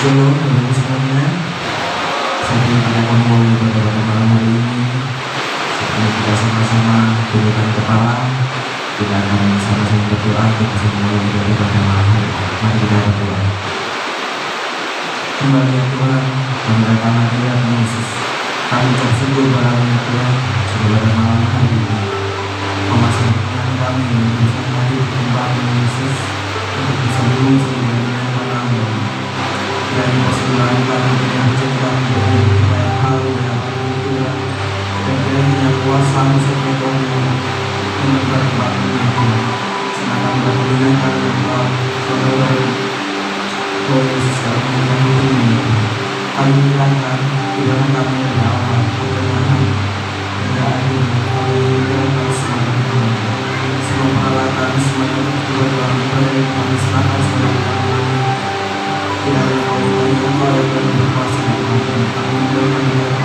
Shalom teman-teman semuanya. Saya ingin memulai pada malam hari ini. Sebelum kita sama-sama tundukkan kepala, kita akan sama-sama berdoa untuk bisa memulai ibadah pada malam hari ini. Mari kita berdoa. Kembali ya Tuhan, kami datang lagi ya Tuhan Yesus. Kami ucap syukur barangnya Tuhan, sebelum pada malam hari ini. Memasukkan kami untuk bisa hadir kembali Yesus, untuk bisa lulus di dunia malam. Dan persembahan kami dengan hujan kami banyak hal yang Tuhan, dan kiranya kuasa-Mu setiap orang menebar kembali Tuhan. Sedangkan berhubungan dengan saudara Tuhan Yesus kami yang ini, kami hilangkan ibadah kami dari awal pertengahan hingga akhir. Kami hilangkan semangat kami, semua peralatan semuanya Tuhan dalam ibadah kami serahkan sebagai kami. Tidak ada kau yang kau yang berkuasa kami hilangkan ibadah kami.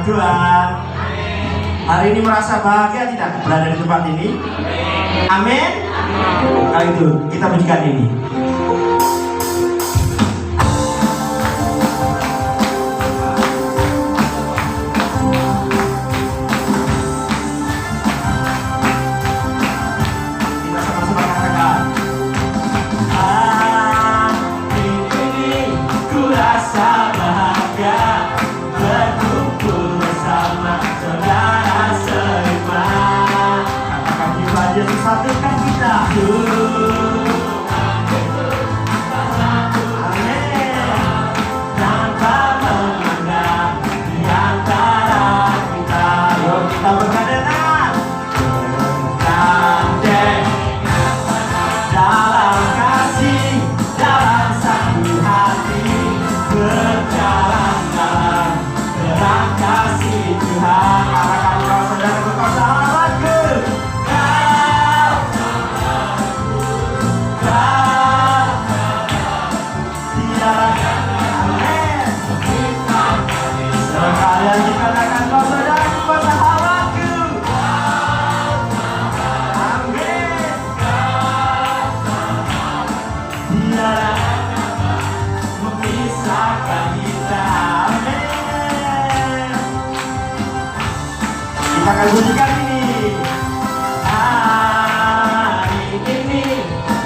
Tuhan? Hari ini merasa bahagia tidak berada di tempat ini? Amin. Kalau itu kita pujikan ini. Kita sama-sama katakan. Hari ini ku rasa bahagia berkumpul bersama saudara seiman. Katakan jiwa Yesus satukan kita. Kita akan bunyikan ini. Hari ini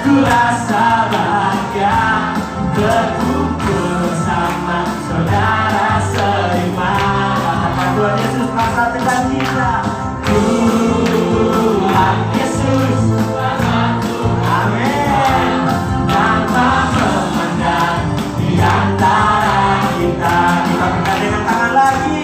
ku rasa bahagia berkumpul bersama saudara seiman. Katakan Tuhan Yesus masa Tuhan kita. Tuhan Yesus, amin. Tanpa memandang di antara kita, kita bergandeng tangan lagi.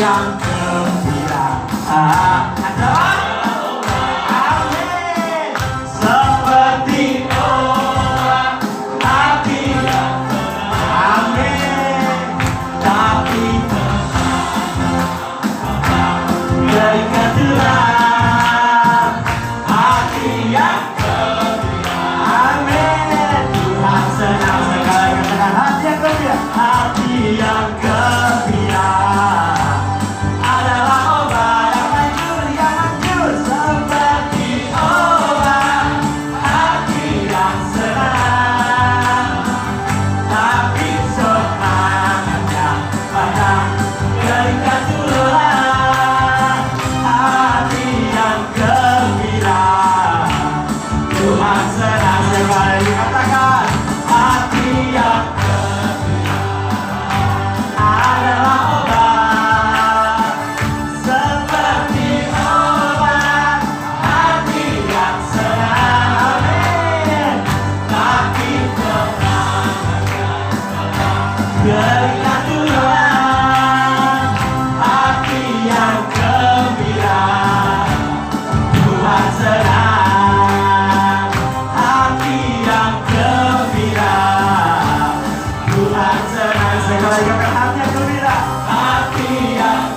Yang gembira adalah amin. Seperti orang hati yang amin. Tapi keingetan hati yang gembira amin. Tuhan senang sekali katakan hati yang gembira. Hati yang gembira hati yang gembira, hati yang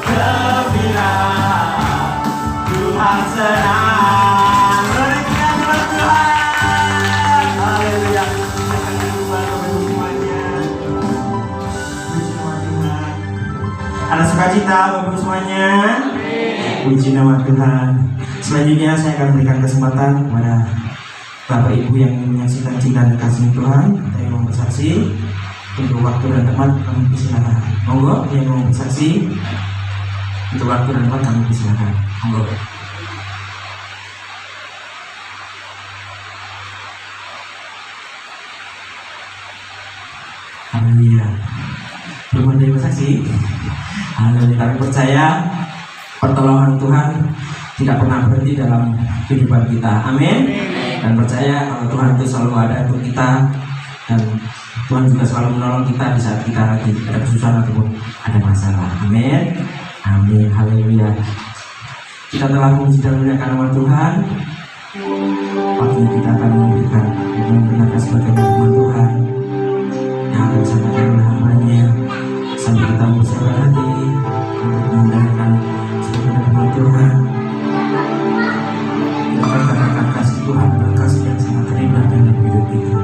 Ada sukacita Bapak Ibu semuanya. Puji nama Tuhan. Selanjutnya saya akan berikan kesempatan kepada Bapak Ibu yang ingin menyaksikan cinta dan kasih Tuhan atau yang mau bersaksi. Untuk waktu dan tempat kami persilakan. Monggo yang mau bersaksi. Untuk waktu dan tempat kami persilakan. Monggo. Haleluya. Belum ada yang bersaksi. Haleluya. Kami percaya pertolongan Tuhan tidak pernah berhenti dalam kehidupan kita. Amin. Dan percaya kalau Tuhan itu selalu ada untuk kita, dan Tuhan juga selalu menolong kita di saat kita lagi ada kesusahan ataupun ada masalah. Amin. Amin. Haleluya. Kita telah memuji dan memuliakan nama Tuhan. Waktunya kita akan memberikan mendengarkan sebagai firman Tuhan yang akan disampaikan oleh hamba-Nya. Sambil kita bersabar hati untuk mendengarkan sebagai firman Tuhan. Kita akan katakan kasih Tuhan dan kasih yang sangat terindah dalam hidup kita.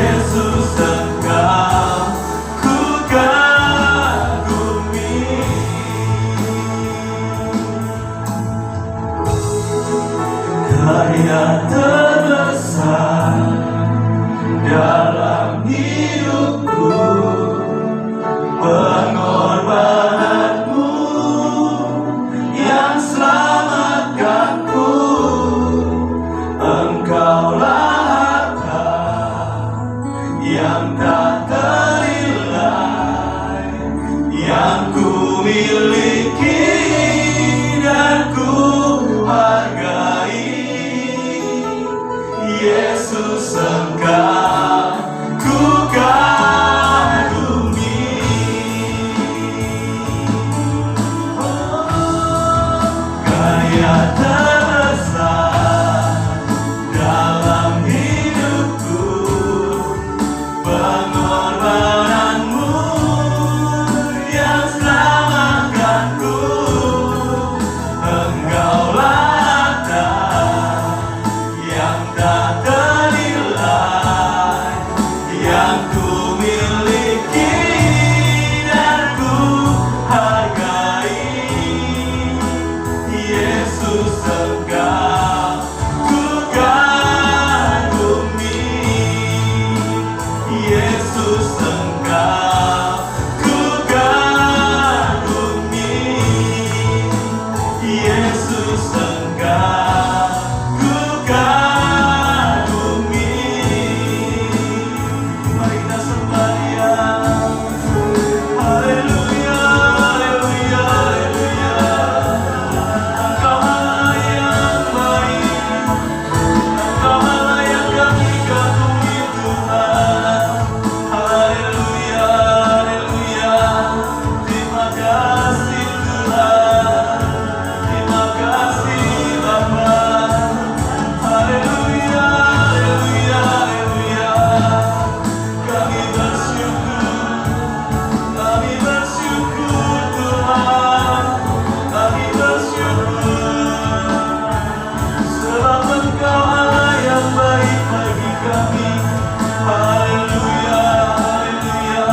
Yesus Engkau ku kagumi. Karya terbesar dalam hidupku, pengorbananmu yang selamatkanku. Engkaulah harta yang tak ternilai, yang ku miliki dan ku hargai. Yesus Engkau ku kagumi. Karya terbesar dalam hidupku, pengorbananmu yang selamatkanku. Engkaulah harta yang tak ternilai, yang ku miliki dan ku hargai. Yesus Engkau ku kagumi. Yesus Engkau ku kagumi. Yesus Engkau ku kagumi. Mari kita sembah Dia. Haleluya, haleluya, haleluya. Engkau Allah yang baik, Engkau Allah yang kami kagumi Tuhan. Haleluya, haleluya. Terima kasih Tuhan, terima kasih Bapa. Haleluya, haleluya, haleluya. Kami bersyukur Tuhan, kami bersyukur, sebab Engkau Allah yang baik bagi kami. Haleluya, haleluya,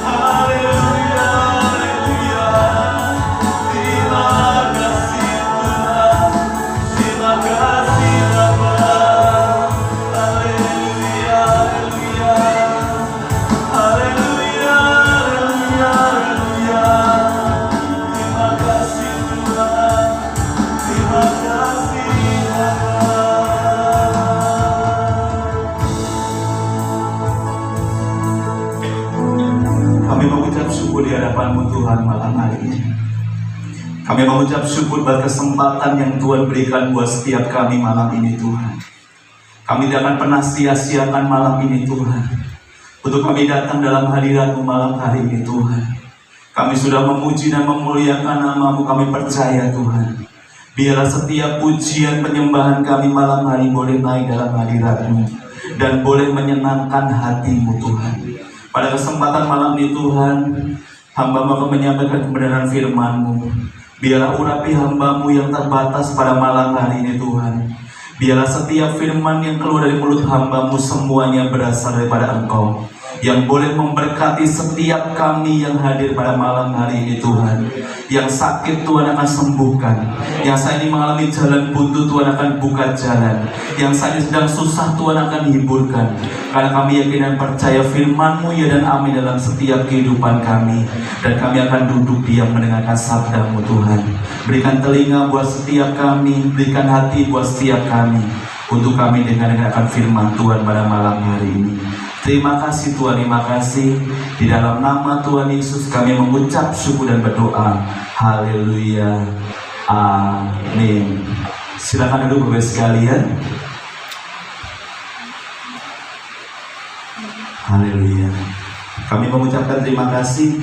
haleluya, haleluya. Terima kasih Tuhan, terima kasih Bapa. Haleluya, haleluya, haleluya, haleluya, haleluya. Terima kasih Tuhan, terima kasih Bapa. Kami mengucap syukur di hadapan-Mu Tuhan malam hari ini. Kami mengucap syukur buat kesempatan yang Tuhan berikan buat setiap kami malam ini Tuhan. Kami tidak akan pernah sia-siakan malam ini Tuhan, untuk kami datang dalam hadirat-Mu malam hari ini Tuhan. Kami sudah memuji dan memuliakan nama-Mu, kami percaya Tuhan. Biarlah setiap pujian penyembahan kami malam hari boleh naik dalam hadirat-Mu dan boleh menyenangkan hati-Mu Tuhan. Pada kesempatan malam ini Tuhan, hamba-Mu akan menyampaikan kebenaran firman-Mu. Biarlah urapi hamba-Mu yang terbatas pada malam hari ini Tuhan. Biarlah setiap firman yang keluar dari mulut hamba-Mu semuanya berasal daripada Engkau, yang boleh memberkati setiap kami yang hadir pada malam hari ini Tuhan. Yang sakit Tuhan akan sembuhkan, yang saat ini mengalami jalan buntu Tuhan akan buka jalan, yang saat ini sedang susah Tuhan akan hiburkan. Karena kami yakin dan percaya firman-Mu ya dan amin dalam setiap kehidupan kami. Dan kami akan duduk diam mendengarkan sabda-Mu Tuhan. Berikan telinga buat setiap kami, berikan hati buat setiap kami, untuk kami dengarkan firman Tuhan pada malam hari ini. Terima kasih Tuhan, terima kasih. Di dalam nama Tuhan Yesus kami mengucap syukur dan berdoa. Haleluya, amin. Silakan duduk Bapak sekalian. Haleluya. Kami mengucapkan terima kasih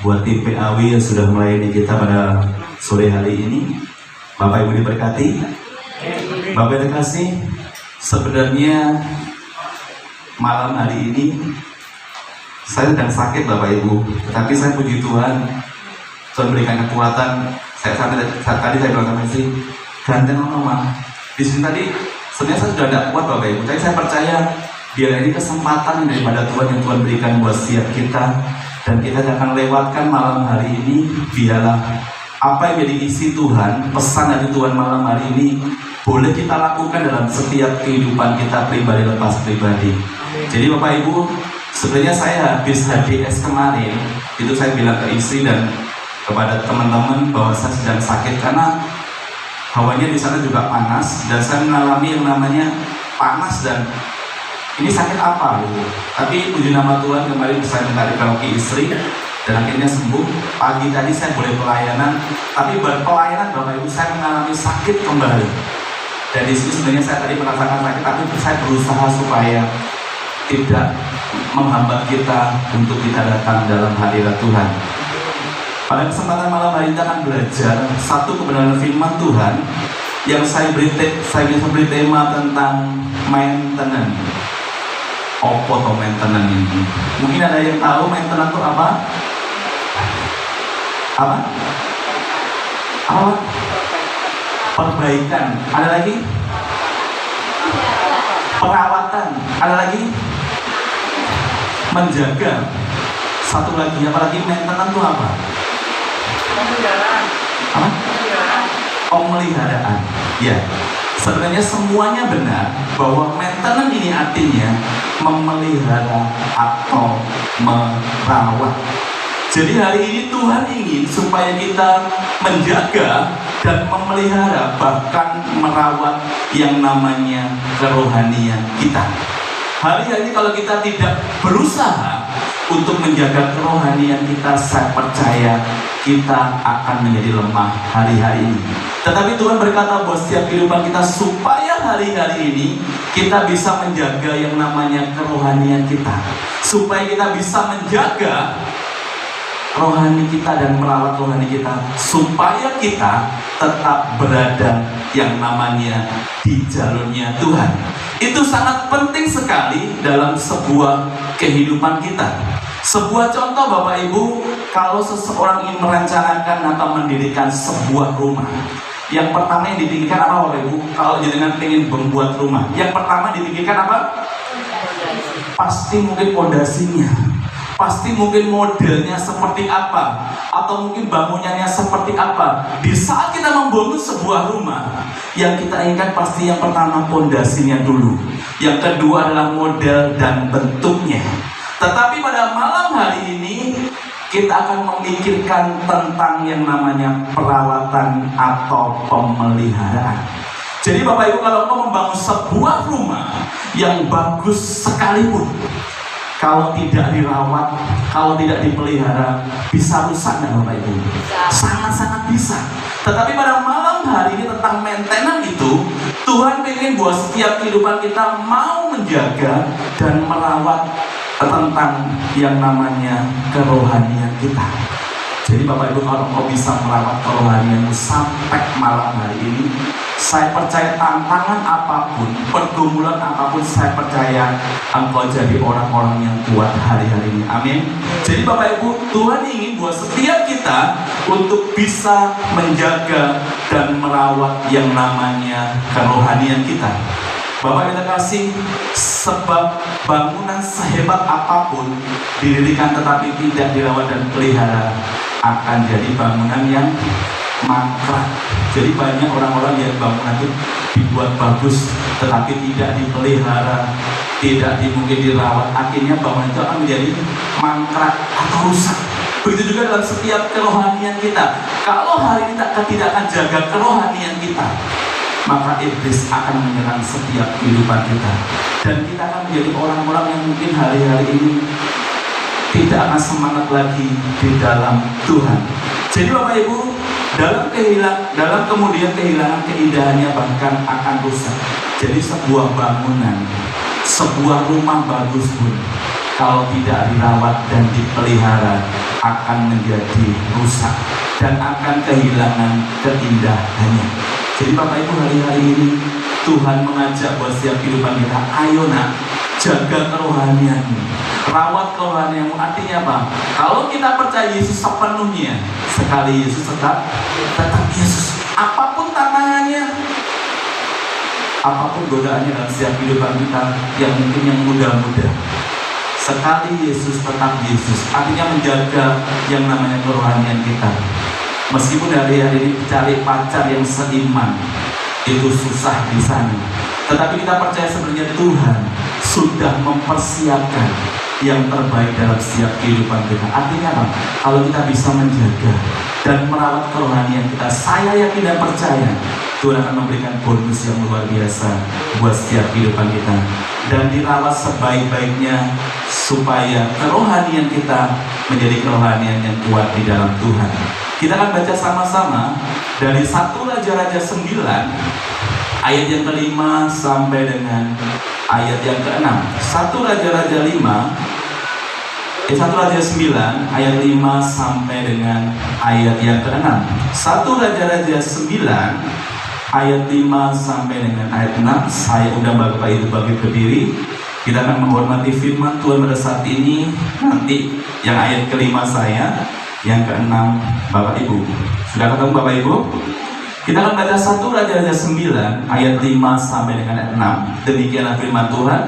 buat tim PAW yang sudah melayani kita pada sore hari ini. Bapak Ibu diberkati. Bapak Ibu dikasih. Sebenarnya malam hari ini saya sedang sakit Bapak Ibu, tetapi saya puji Tuhan, Tuhan berikan kekuatan. Saat tadi saya bilang sama istri, ganteng mama. Di sini tadi sebenarnya saya sudah tidak kuat Bapak Ibu, tapi saya percaya Biarlah ini kesempatan daripada Tuhan yang Tuhan berikan buat setiap kita, dan kita akan lewatkan malam hari ini. Biarlah apa yang menjadi isi Tuhan, pesan dari Tuhan malam hari ini boleh kita lakukan dalam setiap kehidupan kita pribadi lepas pribadi. Jadi Bapak Ibu, sebenarnya saya habis HDS kemarin, itu saya bilang ke istri dan kepada teman-teman bahwa saya sedang sakit karena hawanya di sana juga panas, dan saya mengalami yang namanya panas, dan ini sakit apa gitu. Tapi puji nama Tuhan, kemarin saya minta dikawaki istri dan akhirnya sembuh. Pagi tadi saya boleh pelayanan, tapi berpelayanan Bapak Ibu saya mengalami sakit kembali. Dan di sini sebenarnya saya tadi merasakan sakit, tapi saya berusaha supaya tidak menghambat kita untuk kita datang dalam hadirat Tuhan. Pada kesempatan malam hari kita akan belajar satu kebenaran firman Tuhan yang saya bisa beri tema tentang maintenance. Apa toh maintenance ini? Mungkin ada yang tahu maintenance itu apa? Apa? Apa? Perbaikan. Ada lagi? Perawatan. Ada lagi? Menjaga. Satu lagi, apalagi maintenance itu apa? Apa? Pemeliharaan. Ya, sebenarnya semuanya benar bahwa maintenance ini artinya memelihara atau merawat. Jadi hari ini Tuhan ingin supaya kita menjaga dan memelihara, bahkan merawat yang namanya kerohanian kita. Hari-hari kalau kita tidak berusaha untuk menjaga kerohanian kita, saya percaya kita akan menjadi lemah hari-hari ini. Tetapi Tuhan berkata bahwa setiap kehidupan kita supaya hari-hari ini kita bisa menjaga yang namanya kerohanian kita, supaya kita bisa menjaga rohani kita dan merawat rohani kita, supaya kita tetap berada yang namanya di jalurnya Tuhan. Itu sangat penting sekali dalam sebuah kehidupan kita. Sebuah contoh Bapak Ibu, kalau seseorang ingin merencanakan atau mendirikan sebuah rumah, yang pertama yang dipikirkan apa Bapak Ibu? Kalau jenengan ingin membuat rumah, yang pertama dipikirkan apa? Pasti mungkin fondasinya, pasti mungkin modelnya seperti apa, atau mungkin bangunannya seperti apa. Di saat kita membangun sebuah rumah, yang kita inginkan pasti yang pertama fondasinya dulu, yang kedua adalah model dan bentuknya. Tetapi pada malam hari ini kita akan memikirkan tentang yang namanya perawatan atau pemeliharaan. Jadi Bapak Ibu, kalau mau membangun sebuah rumah yang bagus sekalipun, kalau tidak dirawat, kalau tidak dipelihara, bisa rusak kan Bapak Ibu? Sangat-sangat bisa. Tetapi pada malam hari ini tentang maintenance itu, Tuhan ingin buat setiap kehidupan kita mau menjaga dan merawat tentang yang namanya kerohanian kita. Jadi Bapak Ibu, kalau mau bisa merawat kerohanianmu sampai malam hari ini, saya percaya tantangan apapun, pergumulan apapun, saya percaya engkau jadi orang-orang yang kuat hari-hari ini. Amin. Jadi Bapak Ibu, Tuhan ingin buat setiap kita untuk bisa menjaga dan merawat yang namanya kerohanian kita. Bapak kita kasih, sebab bangunan sehebat apapun didirikan tetapi tidak dirawat dan pelihara akan jadi bangunan yang mangkrak. Jadi banyak orang-orang yang bangunan itu dibuat bagus tetapi tidak dipelihara, tidak mungkin dirawat, akhirnya bangunan itu akan menjadi mangkrak atau rusak. Begitu juga dalam setiap kerohanian kita. Kalau hari ini kita tidak akan jaga kerohanian kita, maka iblis akan menyerang setiap kehidupan kita, dan kita akan menjadi orang-orang yang mungkin hari-hari ini tidak akan semangat lagi di dalam Tuhan. Jadi Bapak Ibu, dalam kemudian kehilangan keindahannya, bahkan akan rusak. Jadi sebuah bangunan, sebuah rumah bagus pun kalau tidak dirawat dan dipelihara akan menjadi rusak dan akan kehilangan keindahannya. Jadi Bapak Ibu, hari-hari ini Tuhan mengajak buat setiap kehidupan kita, ayo nak, jaga kerohanianmu, rawat kerohanianmu. Artinya apa? Kalau kita percaya Yesus sepenuhnya, sekali Yesus tetap Yesus. Apapun tantangannya, apapun godaannya dalam setiap kehidupan kita, yang mungkin yang muda-muda, sekali Yesus tetap Yesus, artinya menjaga yang namanya kerohanian kita. Meskipun hari-hari ini cari pacar yang seiman itu susah di sana, tetapi kita percaya sebenarnya Tuhan sudah mempersiapkan yang terbaik dalam setiap kehidupan kita. Artinya apa? Kalau kita bisa menjaga dan merawat kerohanian kita, saya yakin dan percaya Tuhan akan memberikan bonus yang luar biasa buat setiap kehidupan kita, dan dirawat sebaik-baiknya supaya kerohanian kita menjadi kerohanian yang kuat di dalam Tuhan. Kita akan baca sama-sama dari 1 Raja-Raja 9 ayat yang ke-5 sampai dengan ayat yang ke-6. 1 Raja-Raja 1 Raja 9 ayat 5 sampai dengan ayat yang ke-6. 1 Raja-Raja 9 ayat 5 sampai dengan ayat 6. Saya undang Bapak Ibu bagi berdiri. Kita akan menghormati firman Tuhan pada saat ini. Nanti yang ayat ke-5 saya, yang ke-6 Bapak Ibu. Sudah ketemu Bapak Ibu? Kita akan baca 1 Raja-Raja 9 ayat 5 sampai dengan ayat 6. Demikianlah firman Tuhan.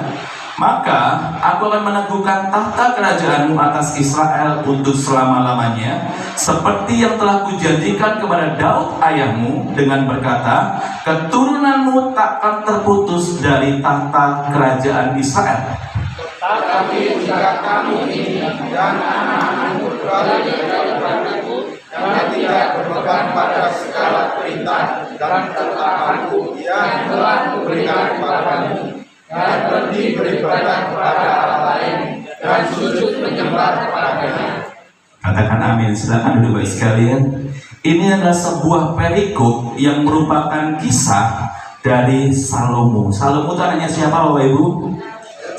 Maka aku akan meneguhkan tahta kerajaanmu atas Israel untuk selama-lamanya, seperti yang telah kujanjikan kepada Daud ayahmu, dengan berkata, keturunanmu takkan terputus dari tahta kerajaan Israel. Tetapi jika kamu ini dan anak-anakmu berada dan tidak berpegang pada segala perintah dan ketetapanku yang telah kuberikan kepadamu, dan pergi beribadah kepada Allah lain dan sujud menyembah kepadanya. Katakan amin. Silakan duduk Bapak sekalian. Ini adalah sebuah perikop yang merupakan kisah dari Salomo. Salomo itu anaknya siapa Bapak Ibu?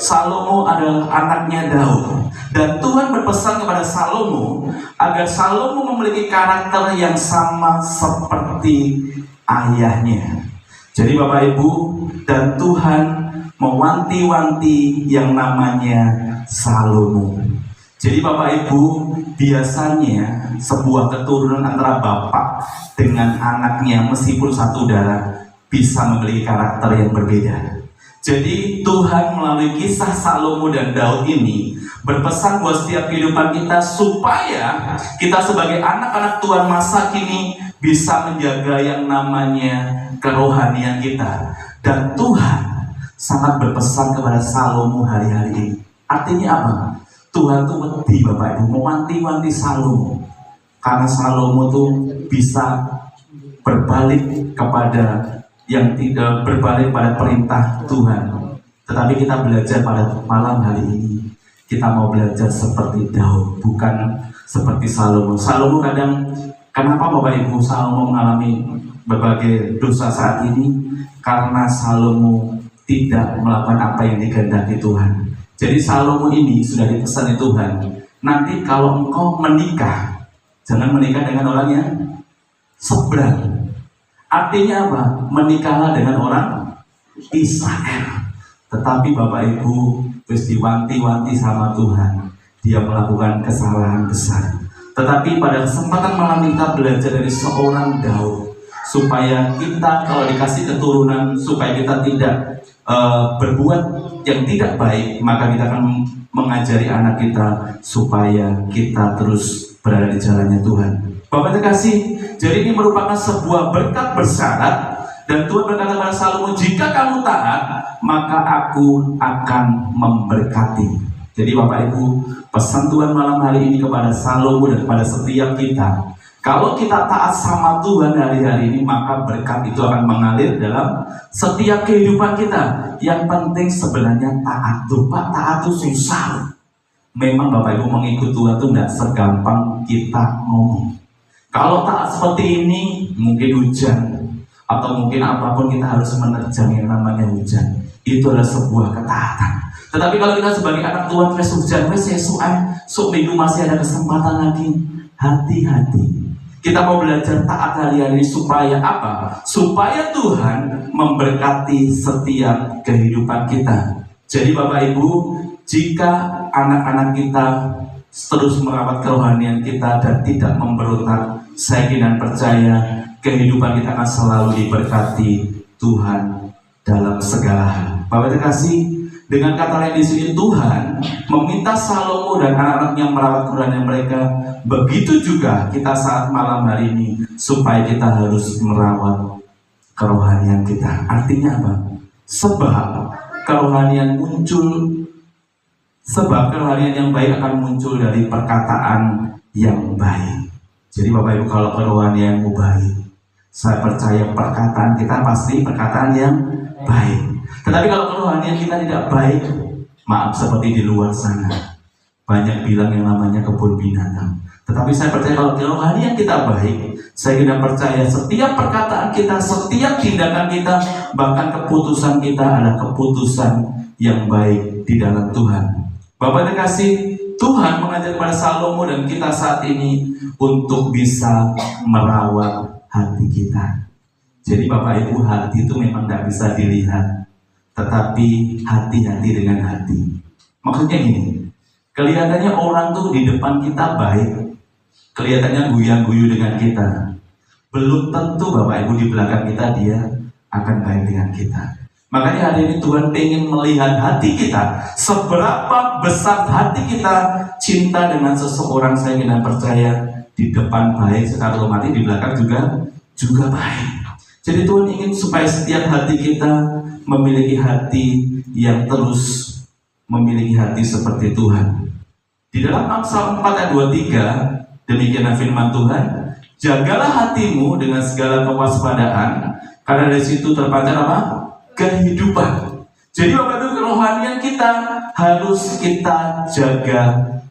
Salomo adalah anaknya Daud. Dan Tuhan berpesan kepada Salomo agar Salomo memiliki karakter yang sama seperti ayahnya. Jadi Bapak Ibu, dan Tuhan mewanti-wanti yang namanya Salomo. Jadi Bapak Ibu, biasanya sebuah keturunan antara bapak dengan anaknya meskipun satu darah bisa memiliki karakter yang berbeda. Jadi Tuhan melalui kisah Salomo dan Daud ini berpesan buat setiap kehidupan kita supaya kita sebagai anak-anak Tuhan masa kini bisa menjaga yang namanya kerohanian kita. Dan Tuhan sangat berpesan kepada Salomo hari-hari ini. Artinya apa? Tuhan tuh wedi Bapak Ibu mewanti-wanti Salomo, karena Salomo tuh bisa berbalik kepada yang tidak berbalik pada perintah Tuhan. Tetapi kita belajar pada malam hari ini, kita mau belajar seperti Daud, bukan seperti Salomo. Salomo kenapa Bapak Ibu Salomo mengalami berbagai dosa saat ini? Karena Salomo tidak melakukan apa yang dikehendaki Tuhan. Jadi Salomo ini sudah dipesan Tuhan, nanti kalau engkau menikah, jangan menikah dengan orang yang seberang. Artinya apa? Menikahlah dengan orang Israel. Tetapi Bapak Ibu terus diwanti-wanti sama Tuhan, dia melakukan kesalahan besar. Tetapi pada kesempatan malam ini kita belajar dari seorang Daud, supaya kita kalau dikasih keturunan, supaya kita tidak berbuat yang tidak baik, maka kita akan mengajari anak kita supaya kita terus berada di jalannya Tuhan. Bapak terkasih, jadi ini merupakan sebuah berkat bersyarat. Dan Tuhan berkata kepada Salomo, jika kamu taat, maka aku akan memberkati. Jadi Bapak Ibu, pesan Tuhan malam hari ini kepada Salomo dan kepada setiap kita, kalau kita taat sama Tuhan hari-hari ini, maka berkat itu akan mengalir dalam setiap kehidupan kita. Yang penting sebenarnya taat. Pak, taat itu susah. Memang Bapak Ibu mengikut Tuhan itu tidak segampang kita ngomong. Kalau taat seperti ini, mungkin hujan, atau mungkin apapun kita harus menerjang yang namanya hujan. Itu adalah sebuah ketaatan. Tetapi kalau kita sebagai anak Tuhan, wes hujan, wes esok minggu masih ada kesempatan lagi. Hati-hati. Kita mau belajar taat hari-hari supaya apa? Supaya Tuhan memberkati setiap kehidupan kita. Jadi Bapak Ibu, jika anak-anak kita terus merawat kerohanian kita dan tidak memberontak, saya yakin dan percaya kehidupan kita akan selalu diberkati Tuhan dalam segala hal. Bapak terkasih, dengan kata lain di sini Tuhan meminta Salomo dan anak-anaknya merawat kerohanian mereka. Begitu juga kita saat malam hari ini, supaya kita harus merawat kerohanian kita. Artinya apa? Sebab kerohanian yang baik akan muncul dari perkataan yang baik. Jadi Bapak Ibu, kalau kerohanianmu baik, saya percaya perkataan kita pasti perkataan yang baik. Tetapi kalau kerohanian kita tidak baik, maaf, seperti di luar sana banyak bilang yang namanya kebun binatang. Tetapi saya percaya kalau kerohanian kita baik, saya tidak percaya setiap perkataan kita, setiap tindakan kita, bahkan keputusan kita adalah keputusan yang baik di dalam Tuhan. Bapak terkasih, Tuhan mengajar kepada Salomo dan kita saat ini untuk bisa merawat hati kita. Jadi Bapak Ibu, hati itu memang tidak bisa dilihat, tetapi hati-hati dengan hati. Maksudnya gini, kelihatannya orang tuh di depan kita baik, kelihatannya guyang-guyu dengan kita, belum tentu Bapak Ibu di belakang kita dia akan baik dengan kita. Makanya hari ini Tuhan ingin melihat hati kita, seberapa besar hati kita cinta dengan seseorang. Saya ingin percaya di depan baik, secara otomatis di belakang juga baik. Jadi Tuhan ingin supaya setiap hati kita memiliki hati yang terus memiliki hati seperti Tuhan. Di dalam Amsal 4 ayat 23, demikianlah firman Tuhan, jagalah hatimu dengan segala kewaspadaan, karena dari situ terpancar apa? Kehidupan. Jadi Bapak Ibu, kerohanian kita harus kita jaga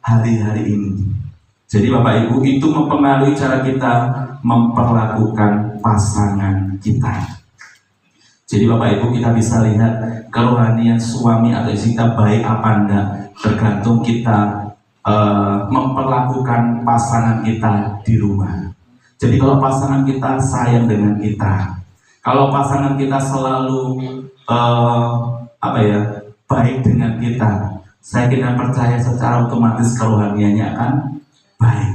hari-hari ini. Jadi Bapak Ibu, itu mempengaruhi cara kita memperlakukan pasangan kita. Jadi Bapak Ibu, kita bisa lihat kerohanian suami atau istri kita baik apa enggak, tergantung kita memperlakukan pasangan kita di rumah. Jadi kalau pasangan kita sayang dengan kita, kalau pasangan kita selalu baik dengan kita, saya tidak percaya secara otomatis kerohaniannya akan baik.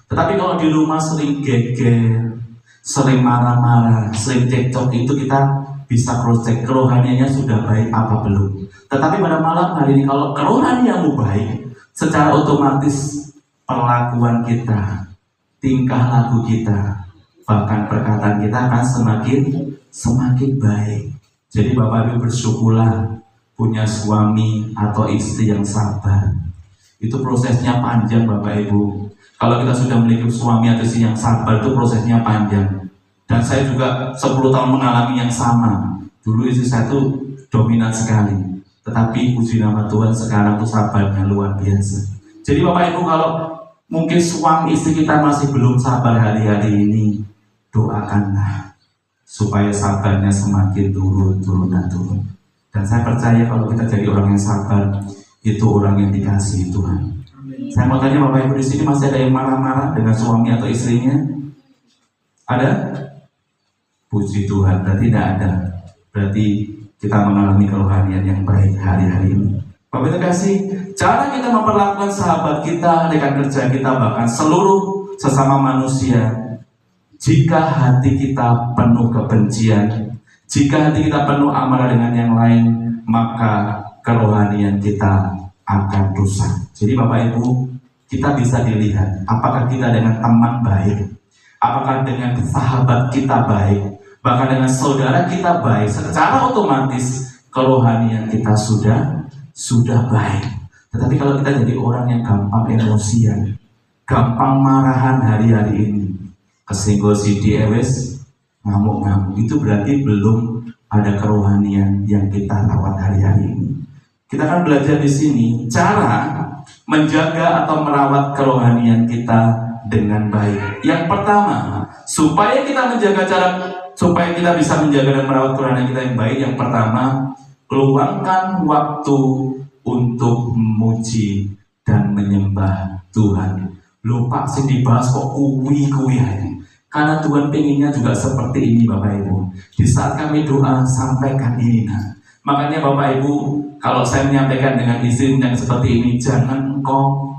Tetapi kalau di rumah sering geger, sering marah-marah, sering cekcok, itu kita bisa cross check kerohaniannya sudah baik apa belum. Tetapi pada malam hari ini, kalau kerohanianmu baik, secara otomatis perlakuan kita, tingkah laku kita, bahkan perkataan kita akan semakin baik. Jadi Bapak Ibu, bersyukurlah punya suami atau istri yang sabar. Itu prosesnya panjang Bapak Ibu. Kalau kita sudah memiliki suami atau istri yang sabar, itu prosesnya panjang. Dan saya juga 10 tahun mengalami yang sama. Dulu istri saya itu dominan sekali, tetapi puji nama Tuhan sekarang tuh sabarnya luar biasa. Jadi Bapak Ibu, kalau mungkin suami istri kita masih belum sabar hari-hari ini, doakanlah supaya sabarnya semakin turun. Dan saya percaya kalau kita jadi orang yang sabar, itu orang yang dikasihi Tuhan. Saya mau tanya Bapak Ibu, di sini masih ada yang marah-marah dengan suami atau istrinya? Ada? Puji Tuhan, berarti tidak ada. Berarti kita mengalami kerohanian yang baik hari-hari ini. Bapak Ibu kasih, cara kita memperlakukan sahabat kita, rekan kerja kita, bahkan seluruh sesama manusia, jika hati kita penuh kebencian, jika hati kita penuh amarah dengan yang lain, maka kerohanian kita akan rusak. Jadi Bapak Ibu, kita bisa dilihat apakah kita dengan teman baik, apakah dengan sahabat kita baik, bahkan dengan saudara kita baik. Secara otomatis kerohanian kita sudah baik. Tetapi kalau kita jadi orang yang gampang emosian, gampang marahan hari-hari ini, kesenggol sidi ewes, ngamuk-ngamuk, itu berarti belum ada kerohanian yang kita rawat hari-hari ini. Kita akan belajar di sini cara menjaga atau merawat kerohanian kita dengan baik. Yang pertama, supaya kita bisa menjaga dan merawat kerohanian kita yang baik, yang pertama, luangkan waktu untuk memuji dan menyembah Tuhan. Lupa sih dibahas kok kuwi aja. Karena Tuhan pengennya juga seperti ini Bapak Ibu. Di saat kami doa, sampaikan ini. Makanya Bapak Ibu, kalau saya menyampaikan dengan izin yang seperti ini, jangan engkau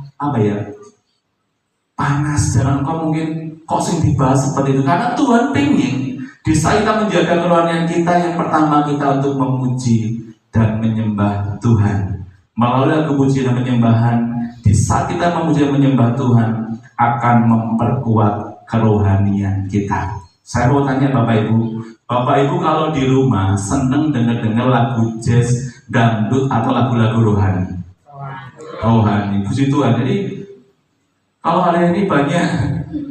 panas, jangan engkau mungkin kok sing dibahas seperti itu. Karena Tuhan pengen Di saat kita menjaga kerohanian kita, yang pertama kita untuk memuji dan menyembah Tuhan. Melalui lagu pujian dan penyembahan, di saat kita memuji dan menyembah Tuhan, akan memperkuat kerohanian kita. Saya mau tanya Bapak Ibu kalau di rumah seneng dengar lagu jazz, dangdut atau lagu-lagu rohani? Rohani, puji Tuhan. Jadi kalau hari ini banyak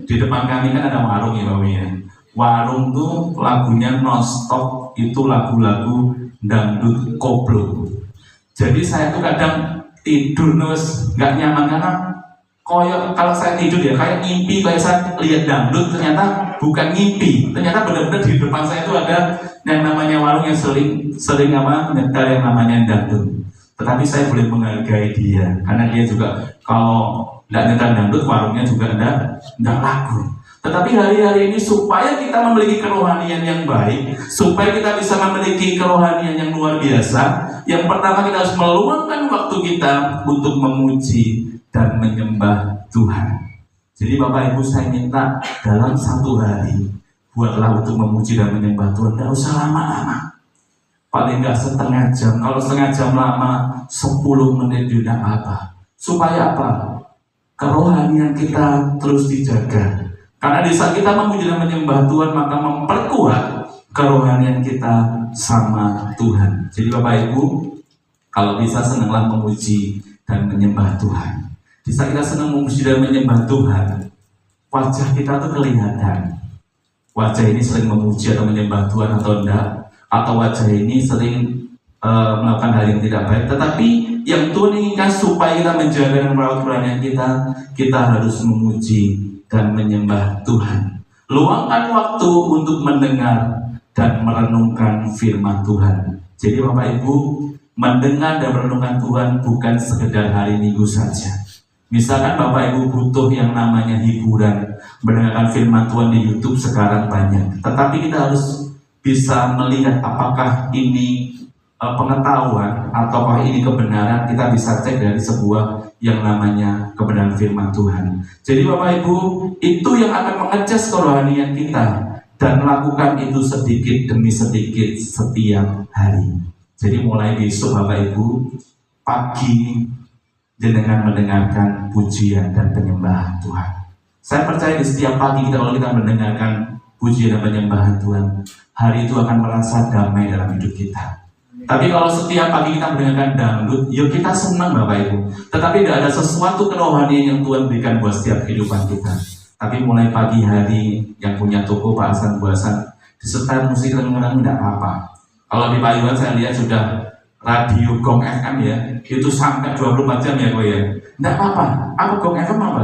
di depan kami kan ada warung ya Bapak ya. Warung tuh lagunya non-stop, itu lagu-lagu dangdut koplo. Jadi saya tuh kadang tidur terus nggak nyaman karena kalau saya tidur ya kayak ngimpi, kayak saya lihat dangdut ternyata bukan ngimpi, ternyata benar-benar di depan saya itu ada yang namanya warung yang sering nyetel yang namanya dangdut. Tetapi saya boleh menghargai dia karena dia juga kalau nggak nyetel dangdut warungnya juga nggak laku. Tetapi hari-hari ini supaya kita memiliki kerohanian yang baik, supaya kita bisa memiliki kerohanian yang luar biasa, yang pertama kita harus meluangkan waktu kita untuk memuji dan menyembah Tuhan. Jadi Bapak Ibu saya minta dalam satu hari, buatlah untuk memuji dan menyembah Tuhan. Tidak usah lama-lama, paling nggak setengah jam. Kalau setengah jam lama, 10 menit tidak apa. Supaya apa? Kerohanian kita terus dijaga. Karena di saat kita memuji dan menyembah Tuhan, maka memperkuat kerohanian kita sama Tuhan. Jadi Bapak Ibu, kalau bisa senanglah memuji dan menyembah Tuhan. Di saat kita senang memuji dan menyembah Tuhan, wajah kita tuh kelihatan. Wajah ini sering memuji atau menyembah Tuhan atau enggak, atau wajah ini sering melakukan hal yang tidak baik. Tetapi yang Tuhan inginkan supaya kita menjaga dan merawat kerohanian kita harus memuji dan menyembah Tuhan. Luangkan waktu untuk mendengar dan merenungkan firman Tuhan. Jadi Bapak Ibu, mendengar dan merenungkan Tuhan bukan sekedar hari Minggu saja. Misalkan Bapak Ibu butuh yang namanya hiburan, mendengarkan firman Tuhan di YouTube sekarang banyak. Tetapi kita harus bisa melihat apakah ini pengetahuan ataukah ini kebenaran. Kita bisa cek dari sebuah yang namanya kebenaran firman Tuhan. Jadi Bapak Ibu, itu yang akan mengecas kerohanian kita, dan lakukan itu sedikit demi sedikit setiap hari. Jadi mulai besok Bapak Ibu, pagi dengan mendengarkan pujian dan penyembahan Tuhan. Saya percaya di setiap pagi kita, kalau kita mendengarkan pujian dan penyembahan Tuhan, hari itu akan merasa damai dalam hidup kita. Tapi kalau setiap pagi kita mendengarkan dangdut, yuk kita senang Bapak Ibu. Tetapi tidak ada sesuatu kerohanian yang Tuhan berikan buat setiap kehidupan kita. Tapi mulai pagi hari, yang punya toko Pak Hasan Bu Hasan, disetel musik renungan tidak apa-apa. Kalau di Payuan saya lihat sudah radio Gong FM ya, itu sampai 24 jam ya Kok ya. Tidak apa-apa. Apa Gong FM apa?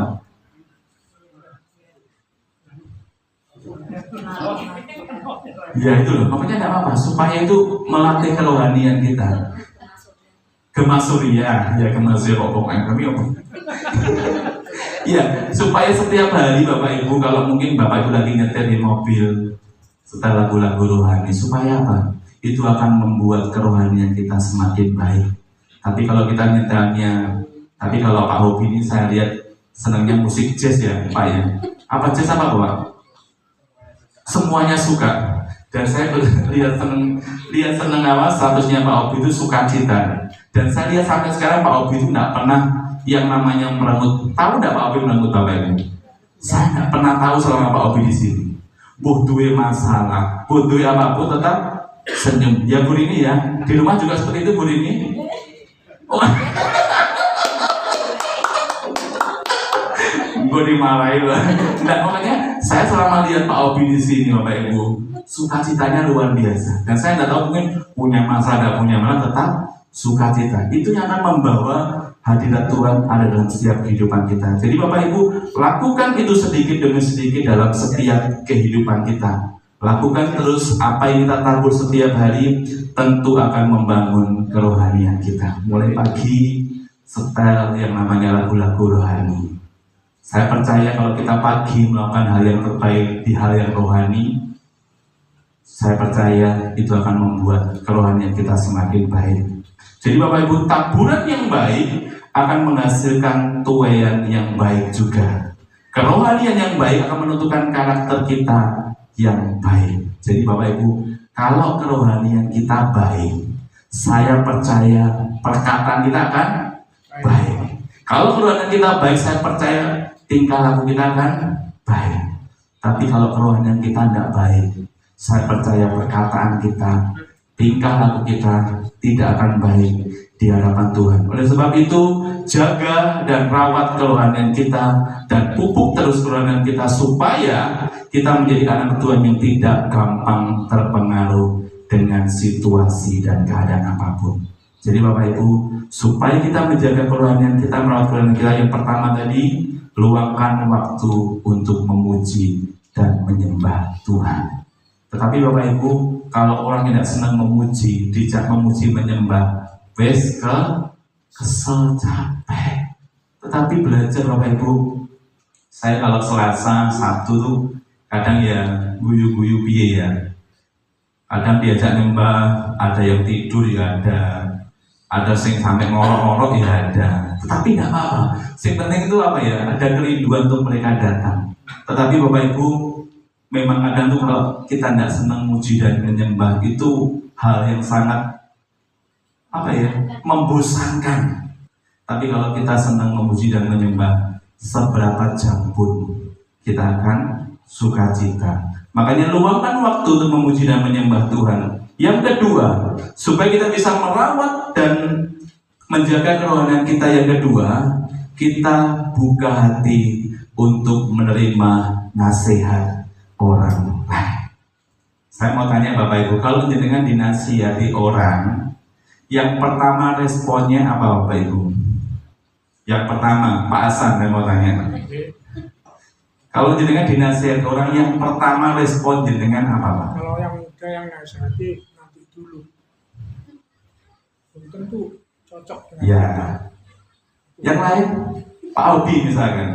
Ya itu loh, makanya tidak apa-apa, supaya itu melatih kerohanian kita. Gema Surya, ya Gema Surya kami apa? Ya, supaya setiap hari Bapak Ibu, kalau mungkin Bapak Ibu lagi nyetir di mobil, setelah lagu-lagu rohani, supaya apa? Itu akan membuat kerohanian kita semakin baik. Tapi kalau kita nyetelnya, tapi kalau Pak Hobi ini saya lihat senangnya musik jazz ya Pak ya. Apa jazz apa Pak? Semuanya suka. Dan saya lihat seneng statusnya Pak Obi itu sukacita. Dan saya lihat sampai sekarang Pak Obi itu tidak pernah yang namanya merengut. Tahu tidak Pak Obi merengut Bapak Ibu? Saya tidak pernah tahu selama Pak Obi di sini. Duwe masalah, duwe apapun tetap senyum. Ya Bu Rini ya, di rumah juga seperti itu Bu Rini. Oh. Gue dimarahin lah. Nah, makanya saya selama lihat Pak Obi di sini Bapak Ibu, sukacitanya luar biasa. Dan saya nggak tahu mungkin punya masalah, nggak punya masalah, tetap sukacita. Itu yang akan membawa hadirat Tuhan ada dalam setiap kehidupan kita. Jadi Bapak Ibu, lakukan itu sedikit demi sedikit dalam setiap kehidupan kita. Lakukan terus apa yang kita tabur setiap hari, tentu akan membangun kerohanian kita. Mulai pagi, setel yang namanya lagu-lagu rohani. Saya percaya kalau kita pagi melakukan hal yang terbaik di hal yang rohani, saya percaya itu akan membuat kerohanian kita semakin baik. Jadi Bapak Ibu, taburan yang baik akan menghasilkan tuaian yang baik juga. Kerohanian yang baik akan menentukan karakter kita yang baik. Jadi Bapak Ibu, kalau kerohanian kita baik, saya percaya perkataan kita akan baik. Kalau kerohanian kita baik, saya percaya tingkah laku kita akan baik. Tapi kalau kerohanian kita tidak baik, saya percaya perkataan kita, tingkah laku kita tidak akan baik di hadapan Tuhan. Oleh sebab itu, jaga dan rawat kerohanian kita dan pupuk terus kerohanian kita supaya kita menjadi anak Tuhan yang tidak gampang terpengaruh dengan situasi dan keadaan apapun. Jadi Bapak Ibu, supaya kita menjaga kerohanian kita, merawat kerohanian kita, yang pertama tadi, luangkan waktu untuk memuji dan menyembah Tuhan. Tetapi Bapak Ibu, kalau orang yang tidak senang memuji, dijak memuji menyembah, wes kesel, capek. Tetapi belajar Bapak Ibu, saya kalau Selasa, Sabtu tuh kadang ya guyu-guyu piye ya. Kadang diajak nyembah, ada yang tidur ya ada sing sampai ngorok-ngorok ya ada. Tetapi nggak apa-apa. Yang penting itu apa ya? Ada kerinduan untuk mereka datang. Tetapi Bapak Ibu, memang kadang tuh kalau kita tidak senang muji dan menyembah, itu hal yang sangat apa ya? Membosankan. Tapi kalau kita senang memuji dan menyembah, seberapa jam pun kita akan sukacita. Makanya luangkan waktu untuk memuji dan menyembah Tuhan. Yang kedua, supaya kita bisa merawat dan menjaga kerohanian kita, yang kedua, kita buka hati untuk menerima nasihat orang lain. Saya mau tanya Bapak Ibu, kalau jenengan dinasihati orang, yang pertama responnya apa Bapak Ibu? Yang pertama, Pak Hasan, saya mau tanya. Kalau jenengan dinasihati orang, yang pertama respon jenengan apa Pak? Kalau yang muda yang nasihati nanti dulu, belum tentu cocok dengan Ya. kita. Yang lain, Pak Audi misalkan.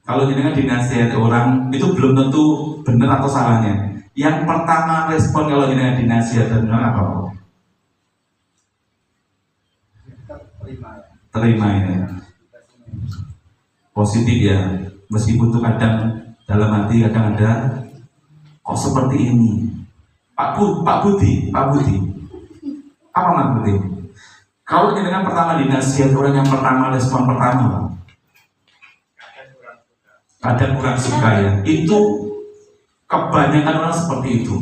Kalau jenengan dinasihati orang, itu belum tentu benar atau salahnya. Yang pertama respon kalau jenengan dinasihati orang apa Pak? Terima ya. Positif ya. Meskipun itu kadang dalam hati kadang ada kok seperti ini. Pak Budi. Apa Pak Budi? Kalau jenengan pertama dinasihati orang, yang pertama respon pertama kadang kurang suka ya. Itu kebanyakan orang seperti itu.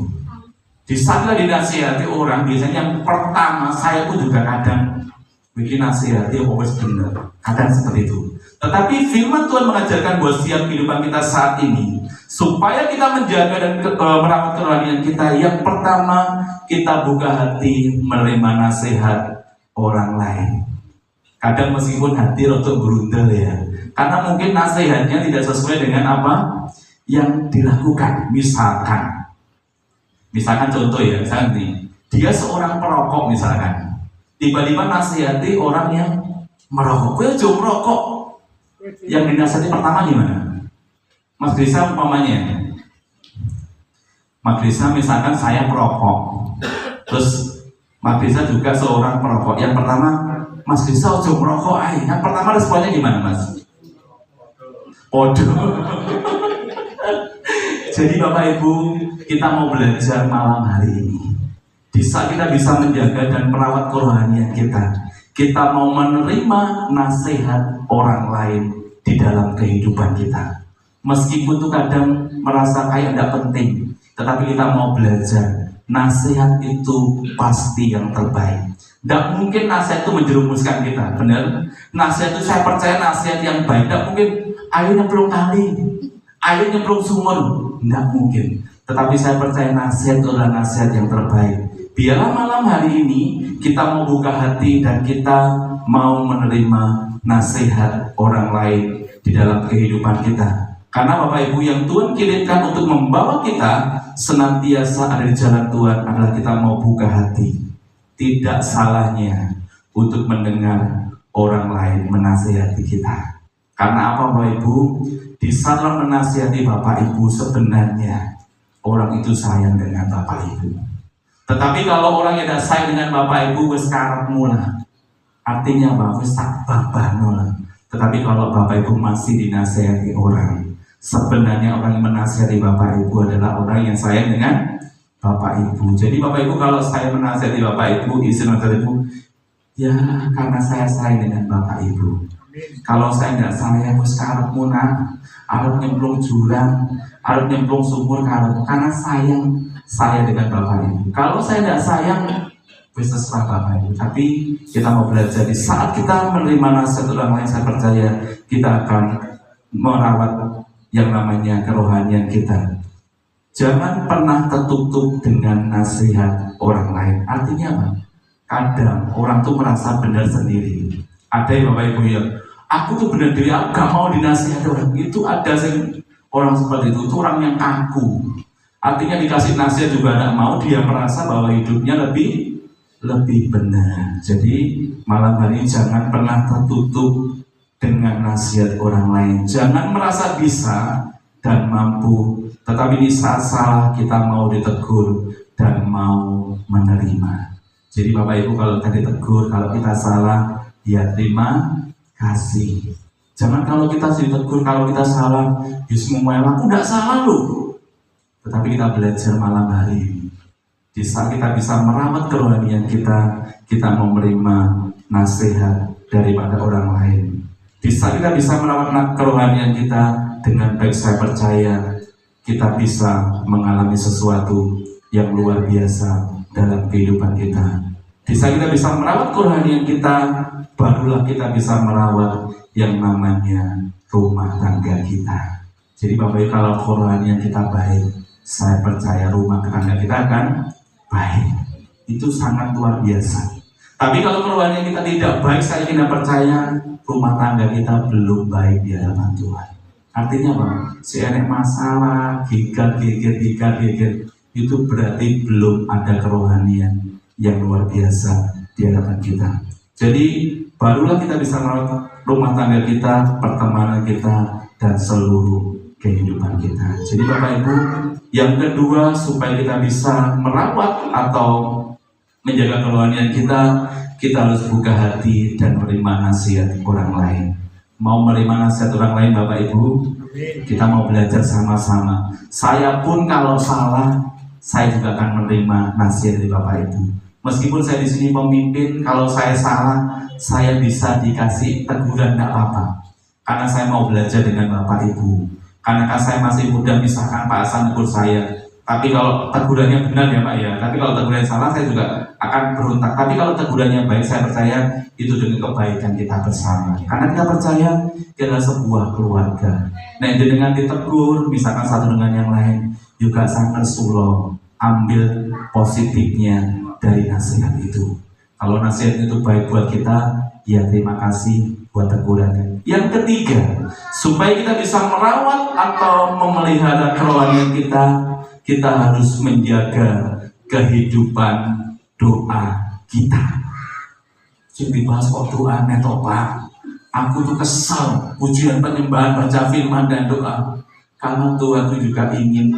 Di saat kita dinasihati orang, biasanya yang pertama, saya pun juga kadang bikin nasihati always benar, kadang seperti itu. Tetapi firman Tuhan mengajarkan buat setiap kehidupan kita saat ini, supaya kita menjaga dan merawat kerohanian kita, yang pertama kita buka hati menerima nasihat orang lain. Kadang meskipun hati rotok berundel ya, karena mungkin nasihatnya tidak sesuai dengan apa yang dilakukan. Misalkan contoh ya, misalkan nih, dia seorang perokok misalkan, tiba-tiba nasihati orang yang merokok, gue jauh merokok. Yang dinasihati pertama gimana? Mas Grisa umpamanya, Mas Grisa misalkan saya perokok, terus Mas Grisa juga seorang perokok. Yang pertama, Mas Grisa jauh merokok, yang pertama responnya gimana Mas? Podo. Jadi Bapak Ibu, kita mau belajar malam hari ini. Di saat kita bisa menjaga dan merawat kerohanian kita mau menerima nasihat orang lain di dalam kehidupan kita. Meskipun itu kadang merasa kayak tidak penting, tetapi kita mau belajar. Nasihat itu pasti yang terbaik. Tidak mungkin nasihat itu menjerumuskan kita, benar? Nasihat itu saya percaya nasihat yang baik. Tidak mungkin ayo nyemplung kali, ayo nyemplung sumur. Tidak mungkin. Tetapi saya percaya nasihat itu adalah nasihat yang terbaik. Biarlah malam hari ini kita mau buka hati dan kita mau menerima nasihat orang lain di dalam kehidupan kita. Karena Bapak Ibu, yang Tuhan kirimkan untuk membawa kita senantiasa ada di jalan Tuhan adalah kita mau buka hati. Tidak salahnya untuk mendengar orang lain menasihati kita. Karena apa Bapak Ibu? Di saat menasihati Bapak Ibu, sebenarnya orang itu sayang dengan Bapak Ibu. Tetapi kalau orang yang tidak sayang dengan Bapak Ibu, wis karepmu lah. Artinya Bapak wis tak babano lah. Tetapi kalau Bapak Ibu masih dinasihati orang, Sebenarnya orang yang menasihati Bapak Ibu adalah orang yang sayang dengan Bapak Ibu. Jadi Bapak Ibu, kalau saya menasihati Bapak Ibu, istri Bapak Ibu, ya karena saya sayang dengan Bapak Ibu. Kalau saya tidak sayang, sekarang munah, harus nyemplung jurang, harus nyemplung sumur, karena sayang saya dengan Bapak Ibu. Kalau saya tidak sayang, terserah Bapak Ibu. Tapi kita mau belajar, di saat kita menerima nasihat orang lain, saya percaya kita akan merawat yang namanya kerohanian kita. Jangan pernah tertutup dengan nasihat orang lain. Artinya apa? Kadang orang tuh merasa benar sendiri. Ada yang Bapak Ibu ya, aku tuh benar diri, aku gak mau dinasihati orang. Itu ada orang seperti itu orang yang kaku. Artinya dikasih nasihat juga tidak mau, dia merasa bahwa hidupnya lebih benar. Jadi malam hari jangan pernah tertutup dengan nasihat orang lain. Jangan merasa bisa dan mampu, tetapi di saat salah kita mau ditegur dan mau menerima. Jadi Bapak Ibu, kalau tadi tegur, kalau kita salah, ya terima kasih. Jangan kalau kita ditegur, kalau kita salah, ya semuanya aku tidak salah loh. Tetapi kita belajar malam hari ini. Di saat kita bisa merawat kerohanian kita, kita mau menerima nasihat daripada orang lain. Di saat kita bisa merawat kerohanian kita dengan baik, saya percaya kita bisa mengalami sesuatu yang luar biasa dalam kehidupan kita. Di saat kita bisa merawat kerohanian kita, barulah kita bisa merawat yang namanya rumah tangga kita. Jadi Bapak Ibu, kalau kerohanian kita baik, saya percaya rumah tangga kita akan baik. Itu sangat luar biasa. Tapi kalau kerohanian kita tidak baik, saya tidak percaya rumah tangga kita belum baik di hadapan Tuhan. Artinya apa? Si enek masalah, gigat, itu berarti belum ada kerohanian yang luar biasa di hadapan kita. Jadi barulah kita bisa merawat rumah tangga kita, pertemanan kita, dan seluruh kehidupan kita. Jadi Bapak Ibu, yang kedua, supaya kita bisa merawat atau menjaga kerohanian kita, kita harus buka hati dan menerima nasihat orang lain. Mau menerima nasihat orang lain Bapak Ibu, kita mau belajar sama-sama. Saya pun kalau salah, saya juga akan menerima nasihat dari Bapak Ibu. Meskipun saya di sini pemimpin, kalau saya salah, saya bisa dikasih teguran, tidak apa-apa. Karena saya mau belajar dengan Bapak Ibu. Karena saya masih muda, misalkan Pak Hasan tegur saya. Tapi kalau tegurannya benar ya Pak ya. Tapi kalau tegurannya salah, saya juga akan berontak. Tapi kalau tegurannya baik, saya percaya itu demi kebaikan kita bersama. Karena kita percaya kita adalah sebuah keluarga. Nah, dengan ditegur, misalkan satu dengan yang lain, juga sangat sulo, ambil positifnya dari nasihat itu. Kalau nasihat itu baik buat kita, ya terima kasih buat tegurannya. Yang ketiga, supaya kita bisa merawat atau memelihara kerohanian kita harus menjaga kehidupan doa kita. Jadi bahas kok doa neto Pak. Aku tuh kesal pujian, penyembahan, baca firman dan doa. Karena Tuhan itu juga ingin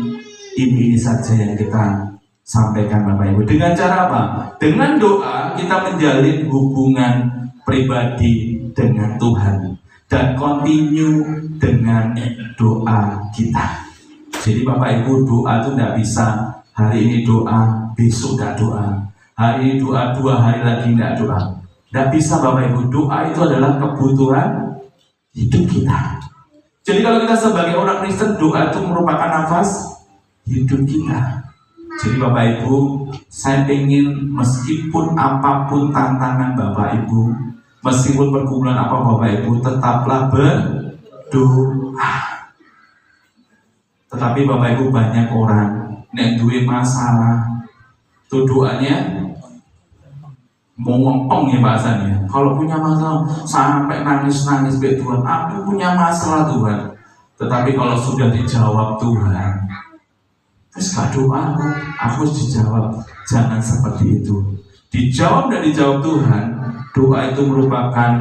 ini saja yang kita sampaikan Bapak Ibu. Dengan cara apa? Dengan doa kita menjalin hubungan pribadi dengan Tuhan dan continue dengan doa kita. Jadi Bapak Ibu, doa itu tidak bisa hari ini doa, besok tidak doa. Hari ini doa, 2 hari lagi tidak doa. Tidak bisa Bapak Ibu, doa itu adalah kebutuhan hidup kita. Jadi kalau kita sebagai orang Kristen, doa itu merupakan nafas hidup kita. Jadi Bapak Ibu, saya ingin meskipun apapun tantangan Bapak Ibu, meskipun pergumulan apa Bapak Ibu, tetaplah berdoa. Tetapi Bapak Ibu, banyak orang yang duwe masalah, tuh doanya mau ngempeng ya bahasanya. Kalau punya masalah sampai nangis-nangis be Tuhan, aku punya masalah Tuhan. Tetapi kalau sudah dijawab Tuhan, terus gak doa, aku harus dijawab. Jangan seperti itu. Dijawab dan dijawab Tuhan. Doa itu merupakan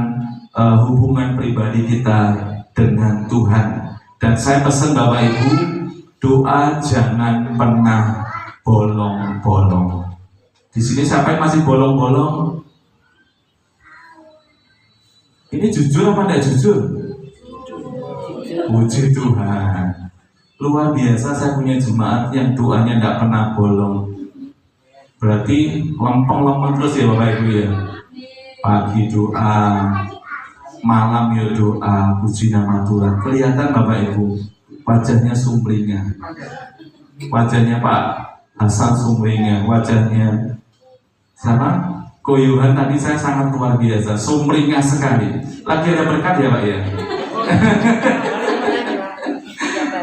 hubungan pribadi kita dengan Tuhan. Dan saya pesan Bapak Ibu, doa jangan pernah bolong-bolong. Di sini siapa yang masih bolong-bolong? Ini jujur apa tidak jujur? Puji Tuhan. Luar biasa, saya punya jemaat yang doanya tidak pernah bolong. Berarti lempeng-lempeng terus ya Bapak Ibu ya. Pagi doa, malam ya doa, puji nama Tuhan. Kelihatan Bapak Ibu, wajahnya sumringah. Wajahnya Pak Hasan sumringah, wajahnya sama Koyuhan tadi saya sangat luar biasa, sumringah sekali. Lagi ada berkat ya Pak ya.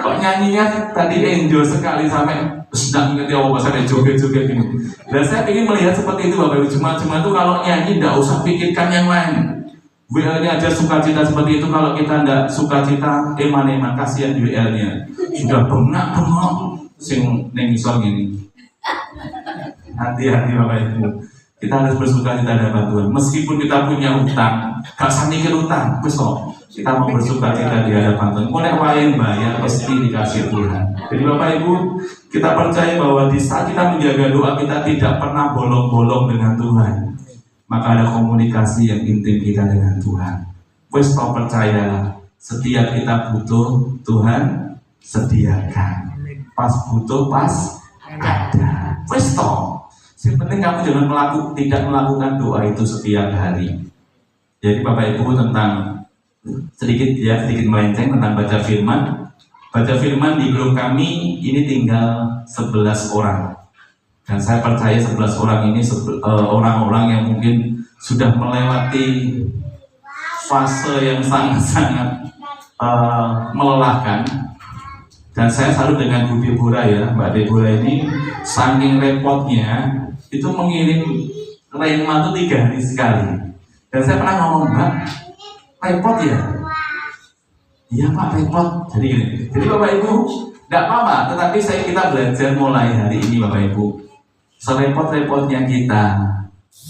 Kok nyanyinya tadi enjoy sekali sampai sedang ngerti apa sampai joget-joget ini. Dan saya ingin melihat seperti itu Bapak Ibu. Cuma-cuma itu kalau nyanyi tidak usah pikirkan yang lain. WL-nya aja sukacita seperti itu. Kalau kita tidak sukacita, eman-eman kasihan di WL-nya. Sudah bengak-bengok sing ning isor gini. Hati-hati Bapak Ibu. Kita harus bersukacita hadapan Tuhan. Meskipun kita punya utang, gak usah mikir utang, wis kok. Kita mau bersukacita di hadapan Tuhan. Mau nek wayahe bayar pasti dikasih Tuhan. Jadi Bapak Ibu, kita percaya bahwa di saat kita menjaga doa kita tidak pernah bolong-bolong dengan Tuhan. Maka ada komunikasi yang intim kita dengan Tuhan. Wis kau percaya, setiap kita butuh Tuhan sediakan. Pas butuh pas ada. Wis toh. Yang penting kamu jangan tidak melakukan doa itu setiap hari. Jadi Bapak Ibu tentang sedikit melenceng tentang baca firman. Baca firman di grup kami ini tinggal 11 orang. Dan saya percaya 11 orang ini orang-orang yang mungkin sudah melewati fase yang sangat-sangat melelahkan. Dan saya salut dengan Bu Deborah ya, Mbak Deborah ini saking repotnya itu mengirim rema itu 3 hari sekali. Dan saya pernah ngomong, Mbak, repot ya? Iya Pak, repot. Jadi Bapak Ibu, tidak apa-apa, tetapi kita belajar mulai hari ini Bapak Ibu. Serepot-repotnya kita,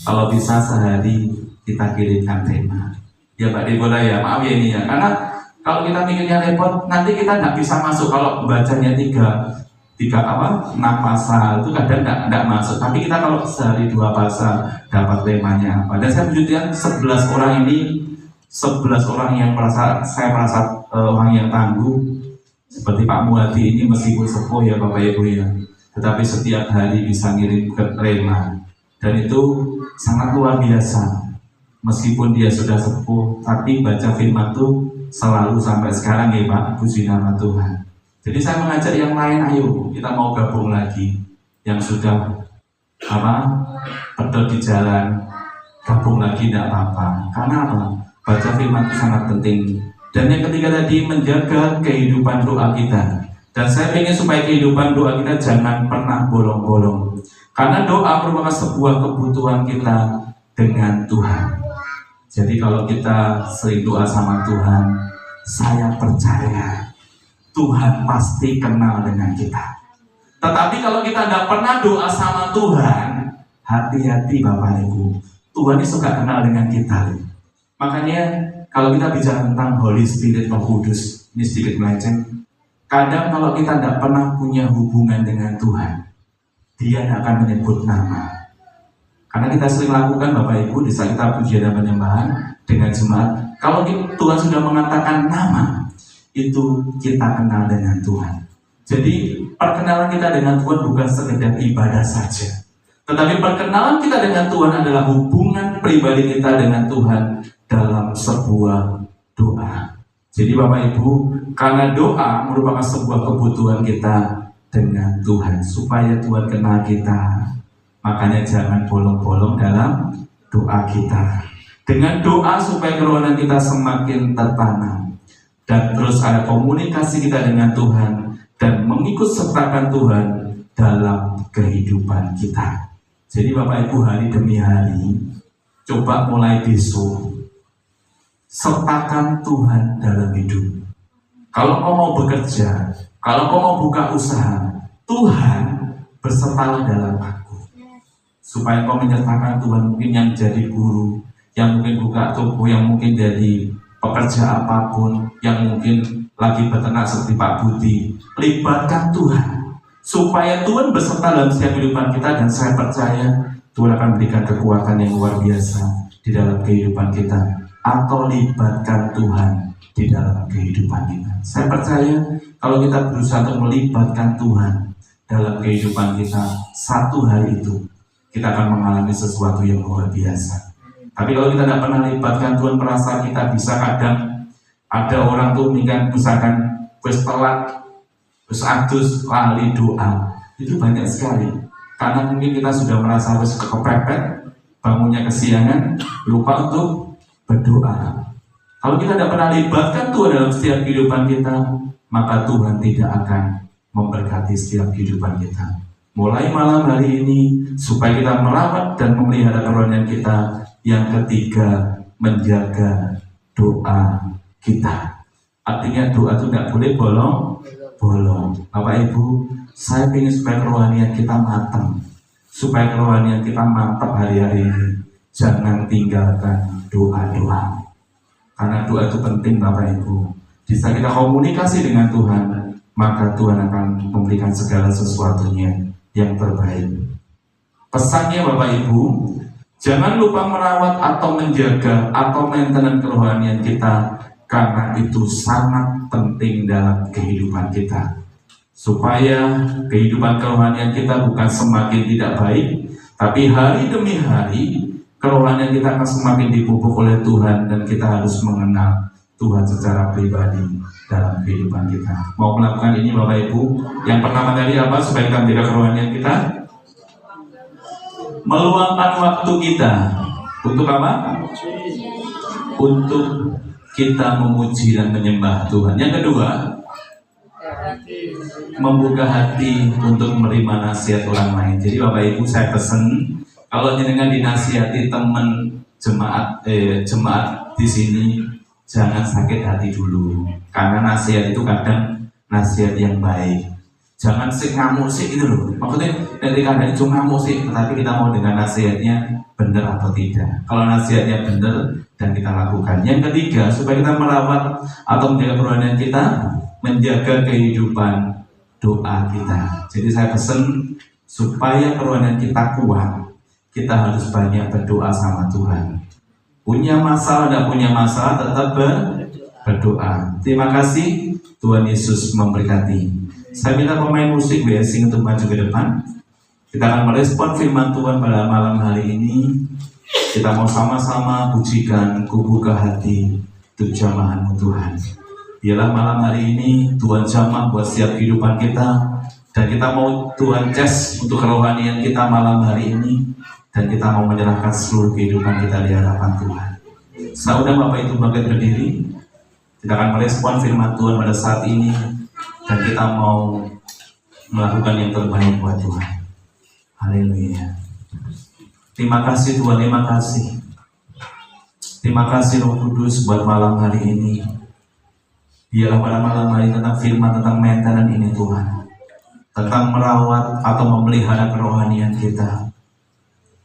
kalau bisa sehari kita kirimkan rema. Ya Mbak Deborah ya, maaf ya ini ya, karena kalau kita mikirnya repot, nanti kita nggak bisa masuk. Kalau bacanya 6 pasal itu kadang nggak masuk. Tapi kita kalau sehari 2 pasal dapat temanya apa. Dan saya menunjukkan 11 orang ini, 11 orang yang saya merasa orang yang tangguh. Seperti Pak Muhadi ini meskipun sepuh ya Bapak Ibu ya, tetapi setiap hari bisa ngirim ke rema. Dan itu sangat luar biasa. Meskipun dia sudah sepuh, tapi baca firman itu selalu sampai sekarang ya Pak, puji nama Tuhan. Jadi saya mengajak yang lain, ayo kita mau gabung lagi. Yang sudah pedot di jalan, gabung lagi tidak apa-apa. Karena apa? Baca firman itu sangat penting. Dan yang ketiga tadi, menjaga kehidupan doa kita. Dan saya ingin supaya kehidupan doa kita jangan pernah bolong-bolong. Karena doa merupakan sebuah kebutuhan kita dengan Tuhan. Jadi kalau kita sering doa sama Tuhan, saya percaya Tuhan pasti kenal dengan kita. Tetapi kalau kita tidak pernah doa sama Tuhan, hati-hati Bapak Ibu, Tuhan ini suka kenal dengan kita. Makanya kalau kita bicara tentang Holy Spirit Roh Kudus, ini sedikit melenceng. Kadang kalau kita tidak pernah punya hubungan dengan Tuhan, Dia tidak akan menyebut nama. Karena kita sering lakukan Bapak Ibu di saat kita pujian dan penyembahan dengan jemaat, kalau Tuhan sudah mengatakan nama, itu kita kenal dengan Tuhan. Jadi perkenalan kita dengan Tuhan bukan sekedar ibadah saja, tetapi perkenalan kita dengan Tuhan adalah hubungan pribadi kita dengan Tuhan dalam sebuah doa. Jadi Bapak Ibu, karena doa merupakan sebuah kebutuhan kita dengan Tuhan, supaya Tuhan kenal kita, makanya jangan bolong-bolong dalam doa kita. Dengan doa supaya kerohanian kita semakin tertanam, dan terus ada komunikasi kita dengan Tuhan, dan mengikut sertakan Tuhan dalam kehidupan kita. Jadi Bapak Ibu, hari demi hari, coba mulai besok, sertakan Tuhan dalam hidup. Kalau kau mau bekerja, kalau kau mau buka usaha, Tuhan bersertalah dalam aku. Supaya kau menyertakan Tuhan, mungkin yang jadi guru, yang mungkin buka toko, yang mungkin jadi pekerja apapun, yang mungkin lagi beternak seperti Pak Budi, libatkan Tuhan supaya Tuhan beserta dalam setiap kehidupan kita. Dan saya percaya Tuhan akan berikan kekuatan yang luar biasa di dalam kehidupan kita. Atau libatkan Tuhan di dalam kehidupan kita. Saya percaya kalau kita berusaha untuk melibatkan Tuhan dalam kehidupan kita, satu hari itu kita akan mengalami sesuatu yang luar biasa. Tapi kalau kita tidak pernah libatkan Tuhan, merasa kita bisa, kadang ada orang tuh misalkan wis telat, wis adus lali doa, itu banyak sekali. Karena mungkin kita sudah merasa wis kepepet, bangunnya kesiangan, lupa untuk berdoa. Kalau kita tidak pernah libatkan Tuhan dalam setiap kehidupan kita, maka Tuhan tidak akan memberkati setiap kehidupan kita. Mulai malam hari ini, supaya kita merawat dan memelihara kerohanian kita. Yang ketiga, menjaga doa kita. Artinya doa itu tidak boleh bolong. Bapak Ibu, saya ingin supaya kerohanian kita matang, supaya kerohanian kita mantap hari-hari ini. Jangan tinggalkan doa-doa, karena doa itu penting Bapak Ibu. Di saat kita komunikasi dengan Tuhan, maka Tuhan akan memberikan segala sesuatunya yang terbaik. Pesannya Bapak Ibu, jangan lupa merawat atau menjaga atau maintenance kerohanian kita, karena itu sangat penting dalam kehidupan kita. Supaya kehidupan kerohanian kita bukan semakin tidak baik, tapi hari demi hari kerohanian kita akan semakin dipupuk oleh Tuhan, dan kita harus mengenal Tuhan secara pribadi dalam kehidupan kita. Mau melakukan ini Bapak Ibu? Yang pertama tadi apa supaya kita menjaga kerohanian kita? Meluangkan waktu kita untuk apa? Untuk kita memuji dan menyembah Tuhan. Yang kedua, membuka hati untuk menerima nasihat orang lain. Jadi Bapak Ibu, saya pesan kalau jenengan dinasihati teman jemaat di sini, jangan sakit hati dulu, karena nasihat itu kadang nasihat yang baik. Jangan sih ngamuk sih gitu loh. Maksudnya dari kadang itu ngamuk sih, tetapi kita mau dengan nasihatnya benar atau tidak. Kalau nasihatnya benar dan kita lakukan. Yang ketiga, supaya kita merawat atau menjaga kerohanian kita, menjaga kehidupan doa kita. Jadi saya pesan supaya kerohanian kita kuat, kita harus banyak berdoa sama Tuhan. Punya masalah, tidak punya masalah, tetap berdoa. Terima kasih, Tuhan Yesus memberkati. Saya minta pemain musik blessing untuk maju ke depan. Kita akan merespon firman Tuhan pada malam hari ini. Kita mau sama-sama pujikan Ku Buka Hati untuk jamahan-Mu Tuhan. Biarlah malam hari ini Tuhan jamah buat setiap kehidupan kita, dan kita mau Tuhan tes untuk kerohanian kita malam hari ini, dan kita mau menyerahkan seluruh kehidupan kita di hadapan Tuhan. Saudara Bapak Ibu bangkit berdiri. Kita akan merespon firman Tuhan pada saat ini, dan kita mau melakukan yang terbaik buat Tuhan. Haleluya. Terima kasih Tuhan, terima kasih. Terima kasih Roh Kudus buat malam hari ini. Biarlah pada malam hari tentang firman, tentang maintenance ini Tuhan, tentang merawat atau memelihara kerohanian kita.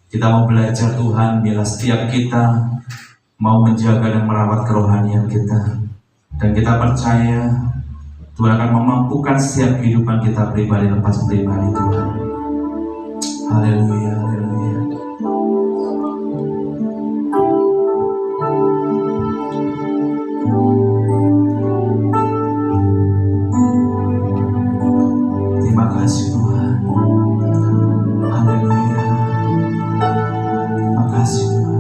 Kita mau belajar Tuhan, biarlah setiap kita mau menjaga dan merawat kerohanian kita. Dan kita percaya Tuhan akan memampukan setiap kehidupan kita pribadi lepas pribadi Tuhan. Haleluya, haleluya. Terima kasih Tuhan. Haleluya. Terima kasih Tuhan.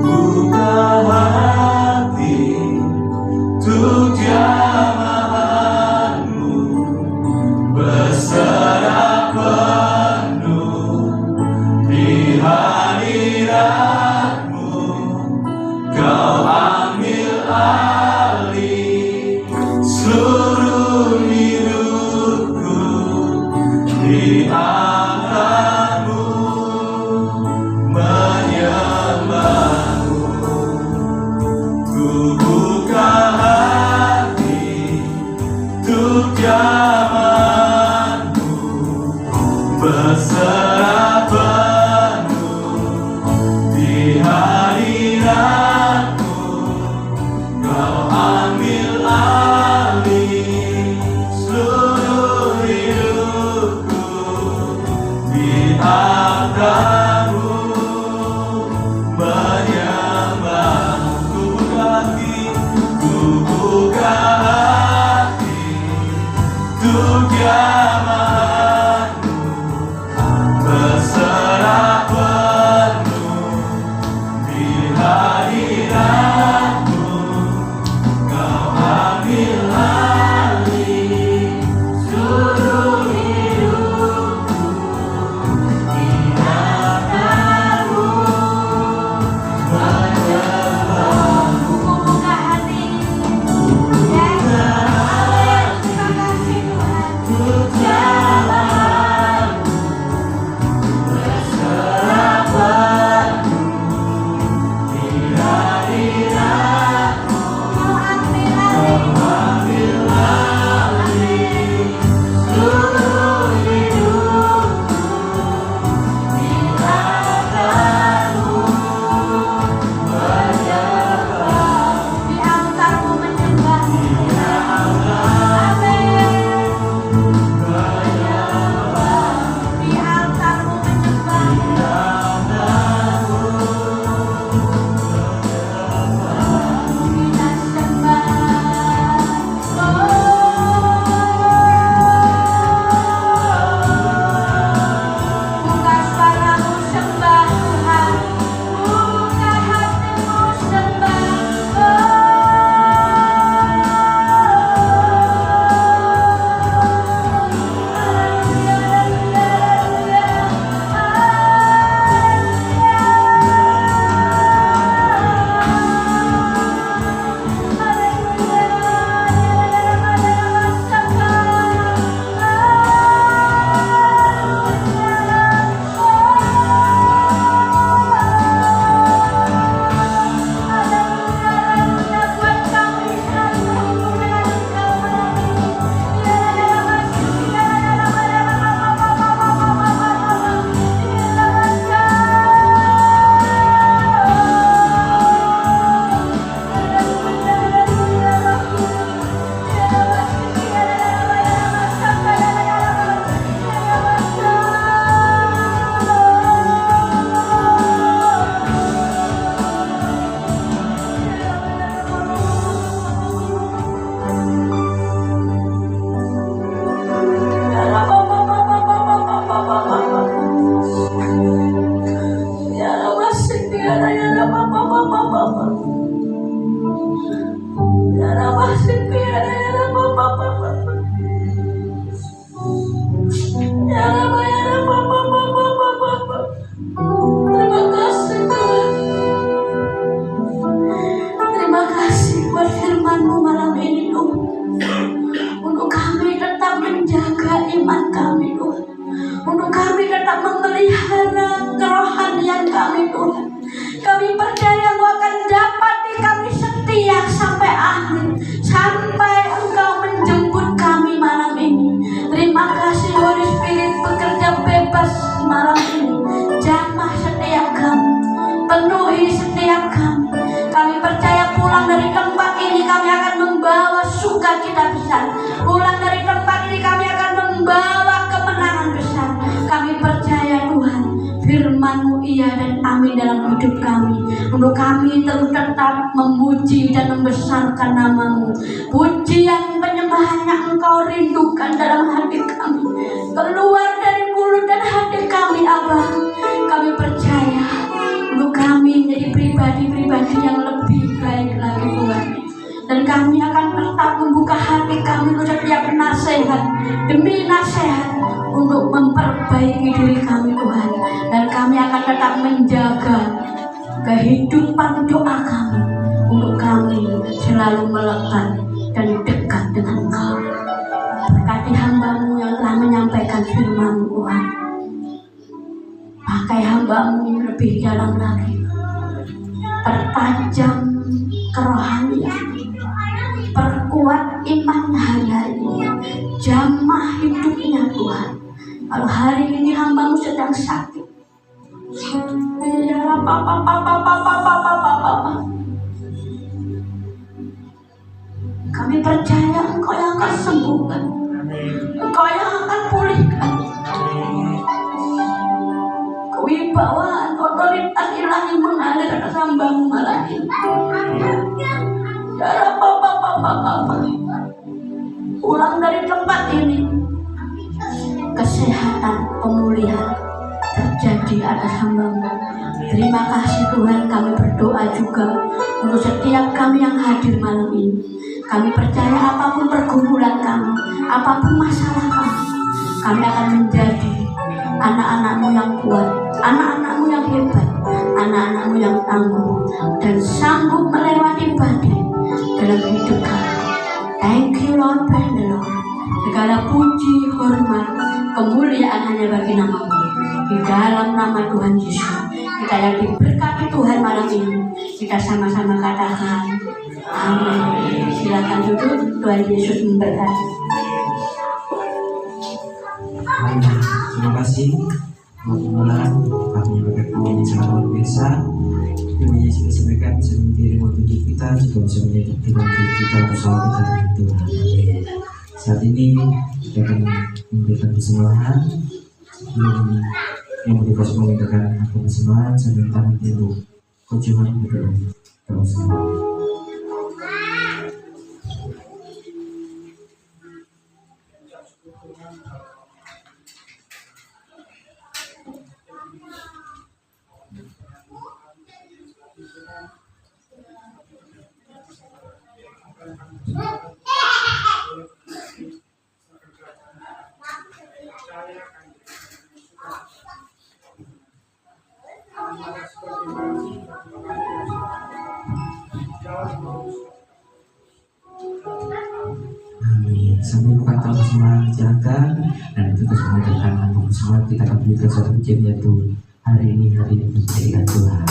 Buka hati untuk jamahan-Mu, berserah penuh akhir sampai Engkau menjemput kami malam ini. Terima kasih Holy Spirit bekerja bebas malam ini. Jamah setiap kami, penuhi setiap kami. Kami percaya pulang dari tempat ini kami akan membawa sukacita besar. Pulang dari tempat ini kami akan membawa kemenangan besar. Kami percaya Tuhan, firman-Mu iya dan amin dalam hidup kami. Untuk kami terus tetap memuji dan membesarkan nama-Mu. Pujian penyembahan yang Engkau rindukan dalam hati kami, keluar dari mulut dan hati kami, Abah. Kami percaya untuk kami menjadi pribadi-pribadi yang lebih baik lagi, Tuhan. Dan kami akan tetap membuka hati kami untuk setiap nasihat demi nasihat untuk memperbaiki diri kami, Tuhan. Dan kami akan tetap menjaga kehidupan doa kami untuk kami selalu melekat dan dekat dengan Engkau. Berkati hamba-Mu yang telah menyampaikan firman-Mu, Tuhan. Pakai hamba-Mu lebih dalam lagi, pertajam kerohanian, perkuat imannya hari-hari ini, jamah hidupnya, Tuhan. Kalau hari ini hamba-Mu sedang sakit, kami percaya Engkau yang akan sembuhkan, Engkau yang akan pulihkan. Kewibawaan otoritas ilahi mengalir atas hamba-Mu malam ini. Pulang dari tempat ini, kesehatan, pemulihan terjadi atas hamba-Mu. Terima kasih Tuhan. Kami berdoa juga untuk setiap kami yang hadir malam ini. Kami percaya apapun pergumulan kami, apapun masalah kami akan menjadi anak-anak-Mu yang kuat, anak-anak-Mu yang hebat, anak-anak-Mu yang tangguh dan sanggup melewati badai dalam hidup kami. Thank you Lord, praise the Lord. Segala puji, hormat, kemuliaan hanya bagi nama-Mu. Di dalam nama Tuhan Yesus, kita yang diberkati Tuhan malam ini, kita sama-sama katakan amin. Silakan duduk. Tuhan Yesus memberkati. Terima kasih teman-teman. Kami menyampaikan ini sangat luar biasa. Firman yang sudah sampaikan bisa menjadi motivasi hidup kita, juga bisa menjadi motivasi kita bersama kita dengan Tuhan. Saat ini kita akan memberikan persembahan. Sebelum yang bertugas memberikan persembahan, saya minta nanti untuk kunjungan berdoa bersama. Amin. Sambil bukan persembahan silakan, dan tugas mengerjakan angka persembahan kita akan berikan suatu ujian, yaitu hari ini menjadikan Tuhan.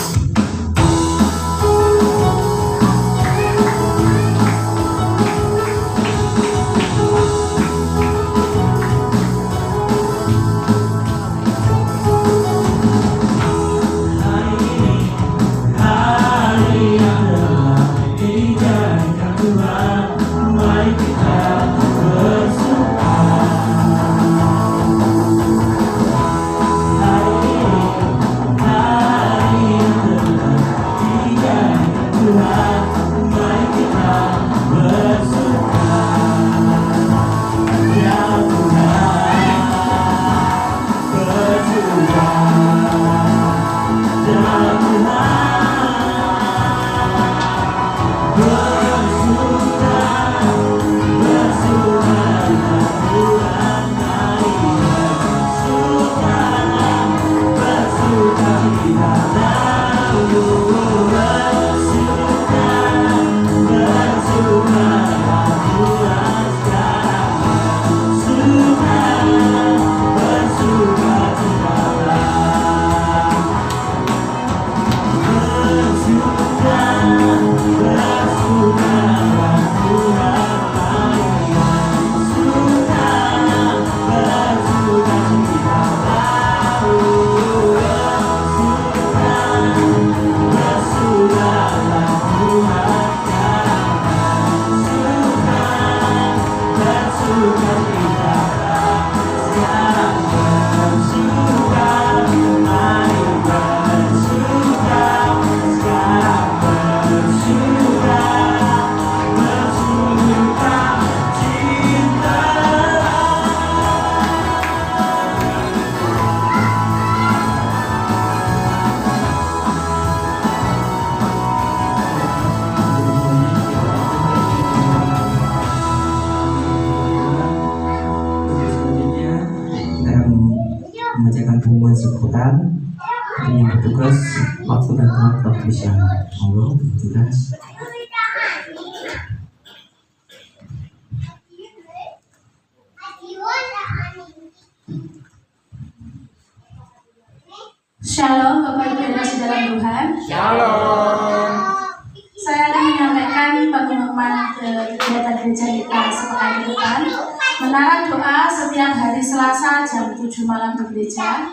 silakan yang bertugas waktu dan tempat tetap bersama. Monggo bertugas. Shalom Bapak Ibu yang kasih dalam Tuhan. Shalom. Saya akan menyampaikan pengumuman kegiatan gereja kita sepekan ke depan. Menara doa setiap hari Selasa jam 7 malam di gereja.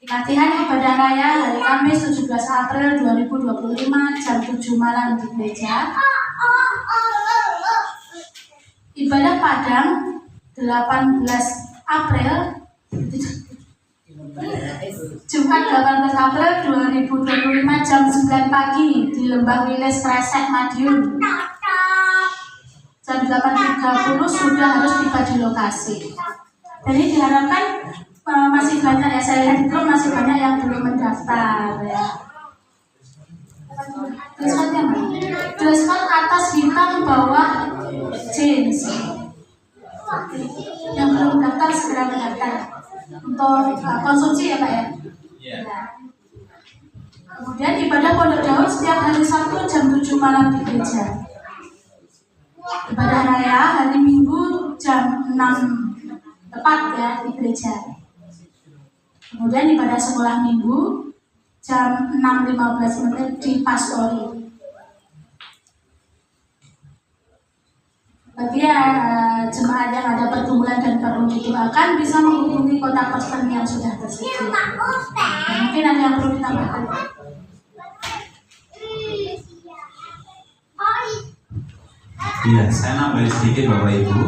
Latihan ibadah raya hari Kamis 17 April 2025 jam 7 malam di gereja. Ibadah Padang 18 April Jumat 18 April 2025 jam 9 pagi di Lembah Wilis Kresek Madiun. Jam 8.30 sudah harus tiba di lokasi. Jadi diharapkan masih banyak ya, saya lihat di grup masih banyak yang belum mendaftar ya. Dress code atas hitam, bawah jeans. Yang belum mendaftar segera mendaftar untuk konsumsi ya Pak ya. Nah. Kemudian ibadah Pondok Daun setiap hari Sabtu jam 7 malam di gereja. Ibadah raya hari Minggu jam 6 tepat ya di gereja. Kemudian ibadah sekolah Minggu jam 6.15 menit di pastori. Bagi jemaat yang ada pergumulan dan perlu didoakan bisa menghubungi kontak person yang sudah tersedia. Mungkin ada yang perlu ditambahkan. Iya, saya nambahin sedikit Bapak Ibu.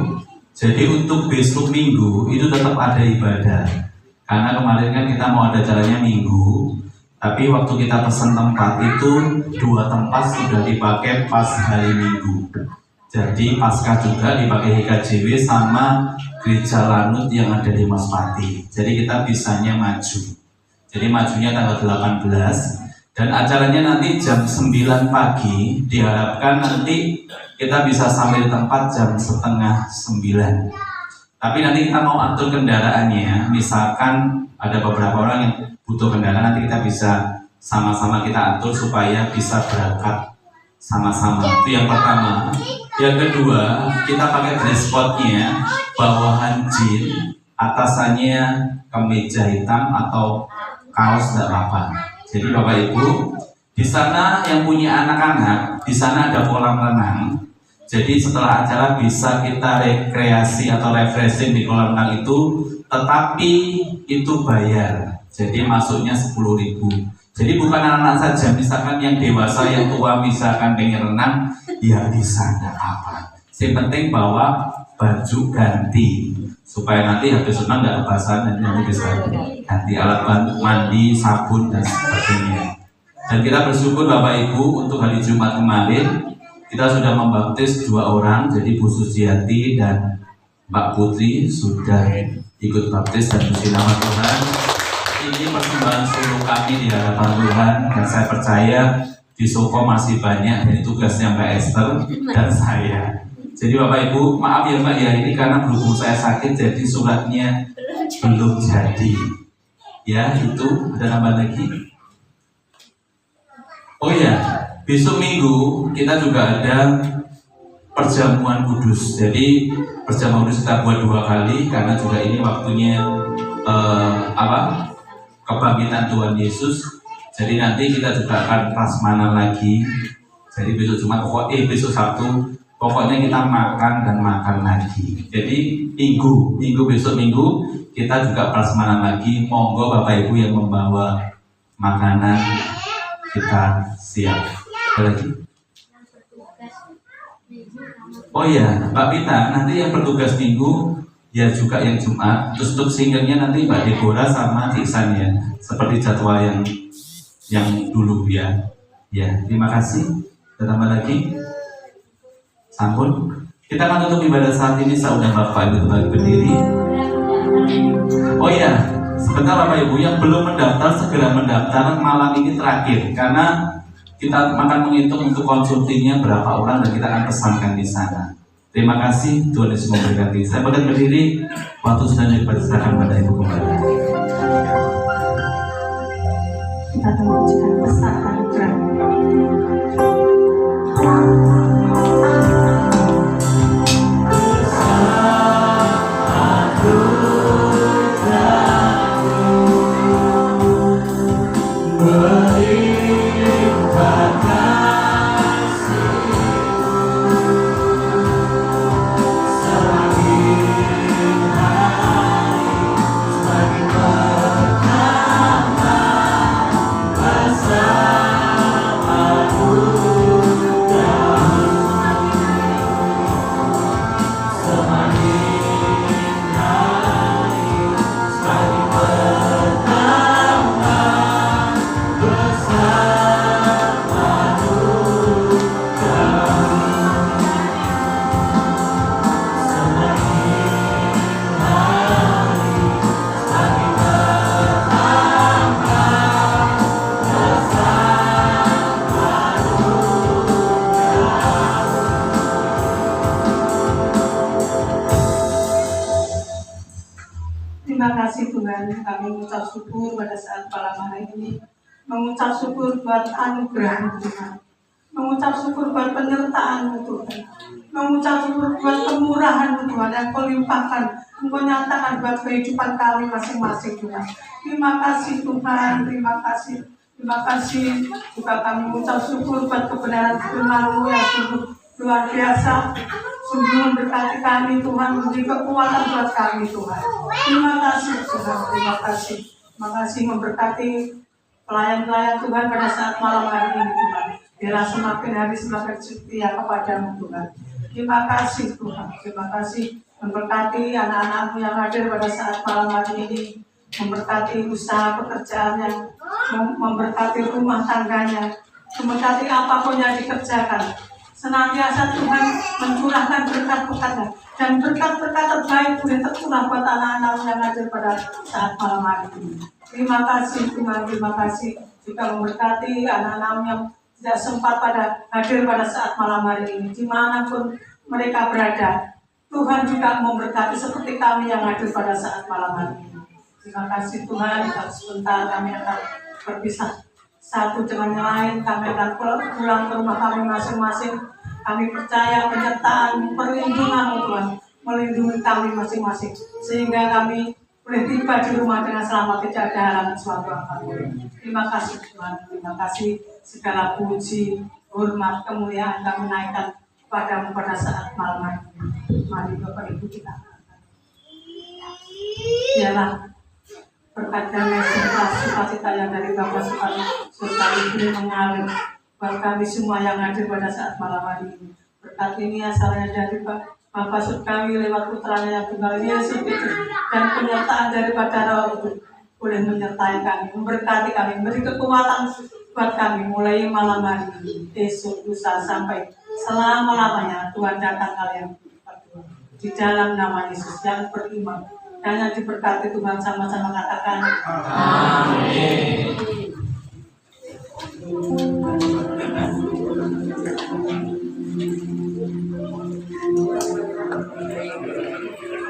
Jadi untuk besok Minggu itu tetap ada ibadah. Karena kemarin kan kita mau ada acaranya Minggu, tapi waktu kita pesan tempat itu 2 tempat sudah dipakai pas hari Minggu. Jadi Paskah juga dipakai HKJW sama Gereja Lanut yang ada di Maspati. Jadi kita bisanya maju. Jadi majunya tanggal 18 dan acaranya nanti jam 9 pagi. Diharapkan nanti kita bisa sampai di tempat jam 8:30. Tapi nanti kita mau atur kendaraannya. Misalkan ada beberapa orang yang butuh kendaraan, nanti kita bisa sama-sama kita atur supaya bisa berangkat sama-sama. Itu yang pertama. Yang kedua, kita pakai dress code-nya bawahan jeans, atasannya kemeja hitam atau kaos tidak apa-apa. Jadi Bapak Ibu, di sana yang punya anak-anak, di sana ada kolam renang. Jadi setelah acara bisa kita rekreasi atau refreshing di kolam renang itu, tetapi itu bayar. Jadi masuknya 10.000. Jadi bukan anak-anak saja, misalkan yang dewasa, yang tua misalkan pengen renang, ya bisa, nggak apa. Yang penting bawa baju ganti, supaya nanti habis renang nggak kebasahan dan nanti bisa ganti alat mandi, sabun dan sebagainya. Dan kita bersyukur Bapak Ibu untuk hari Jumat kemarin kita sudah membaptis 2 orang, jadi Bu Sujiati dan Mbak Putri sudah ikut baptis dan puji nama Tuhan. Ini persembahan seluruh kami di hadapan Tuhan dan saya percaya di Soko masih banyak dari tugasnya Mbak Esther dan saya. Jadi Bapak Ibu, maaf ya Mbak ya, ini karena berhubung saya sakit jadi suratnya belum jadi. Ya itu, ada tambah lagi. Oh ya, besok Minggu kita juga ada perjamuan kudus. Jadi perjamuan kudus kita buat 2 kali karena juga ini waktunya kebangkitan Tuhan Yesus. Jadi nanti kita juga akan prasmanan lagi. Jadi besok Jumat besok Sabtu pokoknya kita makan dan makan lagi. Jadi Minggu besok Minggu kita juga prasmanan lagi. Monggo Bapak Ibu yang membawa makanan kita siap. Ada lagi? Oh iya, Mbak Pita, nanti yang bertugas Minggu ya juga yang Jumat. Terus untuk singernya nanti Mbak Deborah sama Iksan ya, seperti jadwal yang dulu ya. Ya, terima kasih. Ada tambah lagi? Sampun. Kita akan tutup ibadah saat ini. Saya undang Bapak Ibu kembali berdiri. Oh iya, sebentar Bapak Ibu yang belum mendaftar segera mendaftar. Malam ini terakhir karena kita akan menghitung untuk konsumsinya berapa orang dan kita akan pesankan di sana. Terima kasih, Tuhan Yesus memberkati. Saya boleh berdiri, waktu sudah dipersilakan pada Ibu kembali. Kita memujikan besar anugerah-Mu. Terima kasih Tuhan, kami mengucap syukur pada saat malam hari ini. Mengucap syukur buat anugerah Tuhan. Mengucap syukur buat penyertaan Tuhan. Mengucap syukur buat kemurahan Tuhan yang Kau limpahkan, Engkau nyatakan buat kehidupan kami masing-masing Tuhan. Terima kasih Tuhan, terima kasih. Terima kasih juga kami mengucap syukur buat kebenaran firman-Mu yang sungguh luar biasa. Sungguh memberkati kami Tuhan, memberi kekuatan buat kami Tuhan. Terima kasih Tuhan, terima kasih. Terima kasih memberkati pelayan-pelayan Tuhan pada saat malam hari ini Tuhan. Biarlah semakin hari semakin setia kepada-Mu Tuhan. Terima kasih Tuhan, terima kasih memberkati anak-anak-Mu yang hadir pada saat malam hari ini. Memberkati usaha pekerjaannya, memberkati rumah tangganya, memberkati apapun yang dikerjakan. Senantiasa Tuhan mencurahkan berkat-berkat-Nya dan berkat-berkat terbaik boleh tercurah buat anak-anak yang hadir pada saat malam hari ini. Terima kasih Tuhan, terima kasih juga memberkati anak-anak yang tidak sempat pada hadir pada saat malam hari ini. Dimanapun mereka berada, Tuhan juga memberkati seperti kami yang hadir pada saat malam hari ini. Terima kasih Tuhan, dan sebentar kami akan berpisah satu dengan yang lain. Kami akan pulang ke rumah kami masing-masing. Kami percaya penyertaan perlindungan Tuhan melindungi kami masing-masing, sehingga kami boleh tiba di rumah dengan selamat, tidak ada halangan suatu apapun. Terima kasih Tuhan, terima kasih. Segala puji, hormat, kemuliaan kami naikkan kepada-Mu pada saat malam hari ini. Mari Bapak Ibu kita angkat. Biarlah berkat damai serta sukacita yang dari Bapa serta Ibu mengalir buat kami semua yang hadir pada saat malam hari ini. Berkat ini asalnya dari Bapa surgawi lewat putranya yang tunggal Yesus Kristus, dan penyertaan daripada Roh Kudus boleh menyertai kami, memberkati kami, memberi kekuatan buat kami mulai malam hari ini, esok, lusa, sampai selama-lamanya Tuhan datang kalian berdua. Di dalam nama Yesus yang beriman dan yang diberkati Tuhan, sama-sama katakan amin.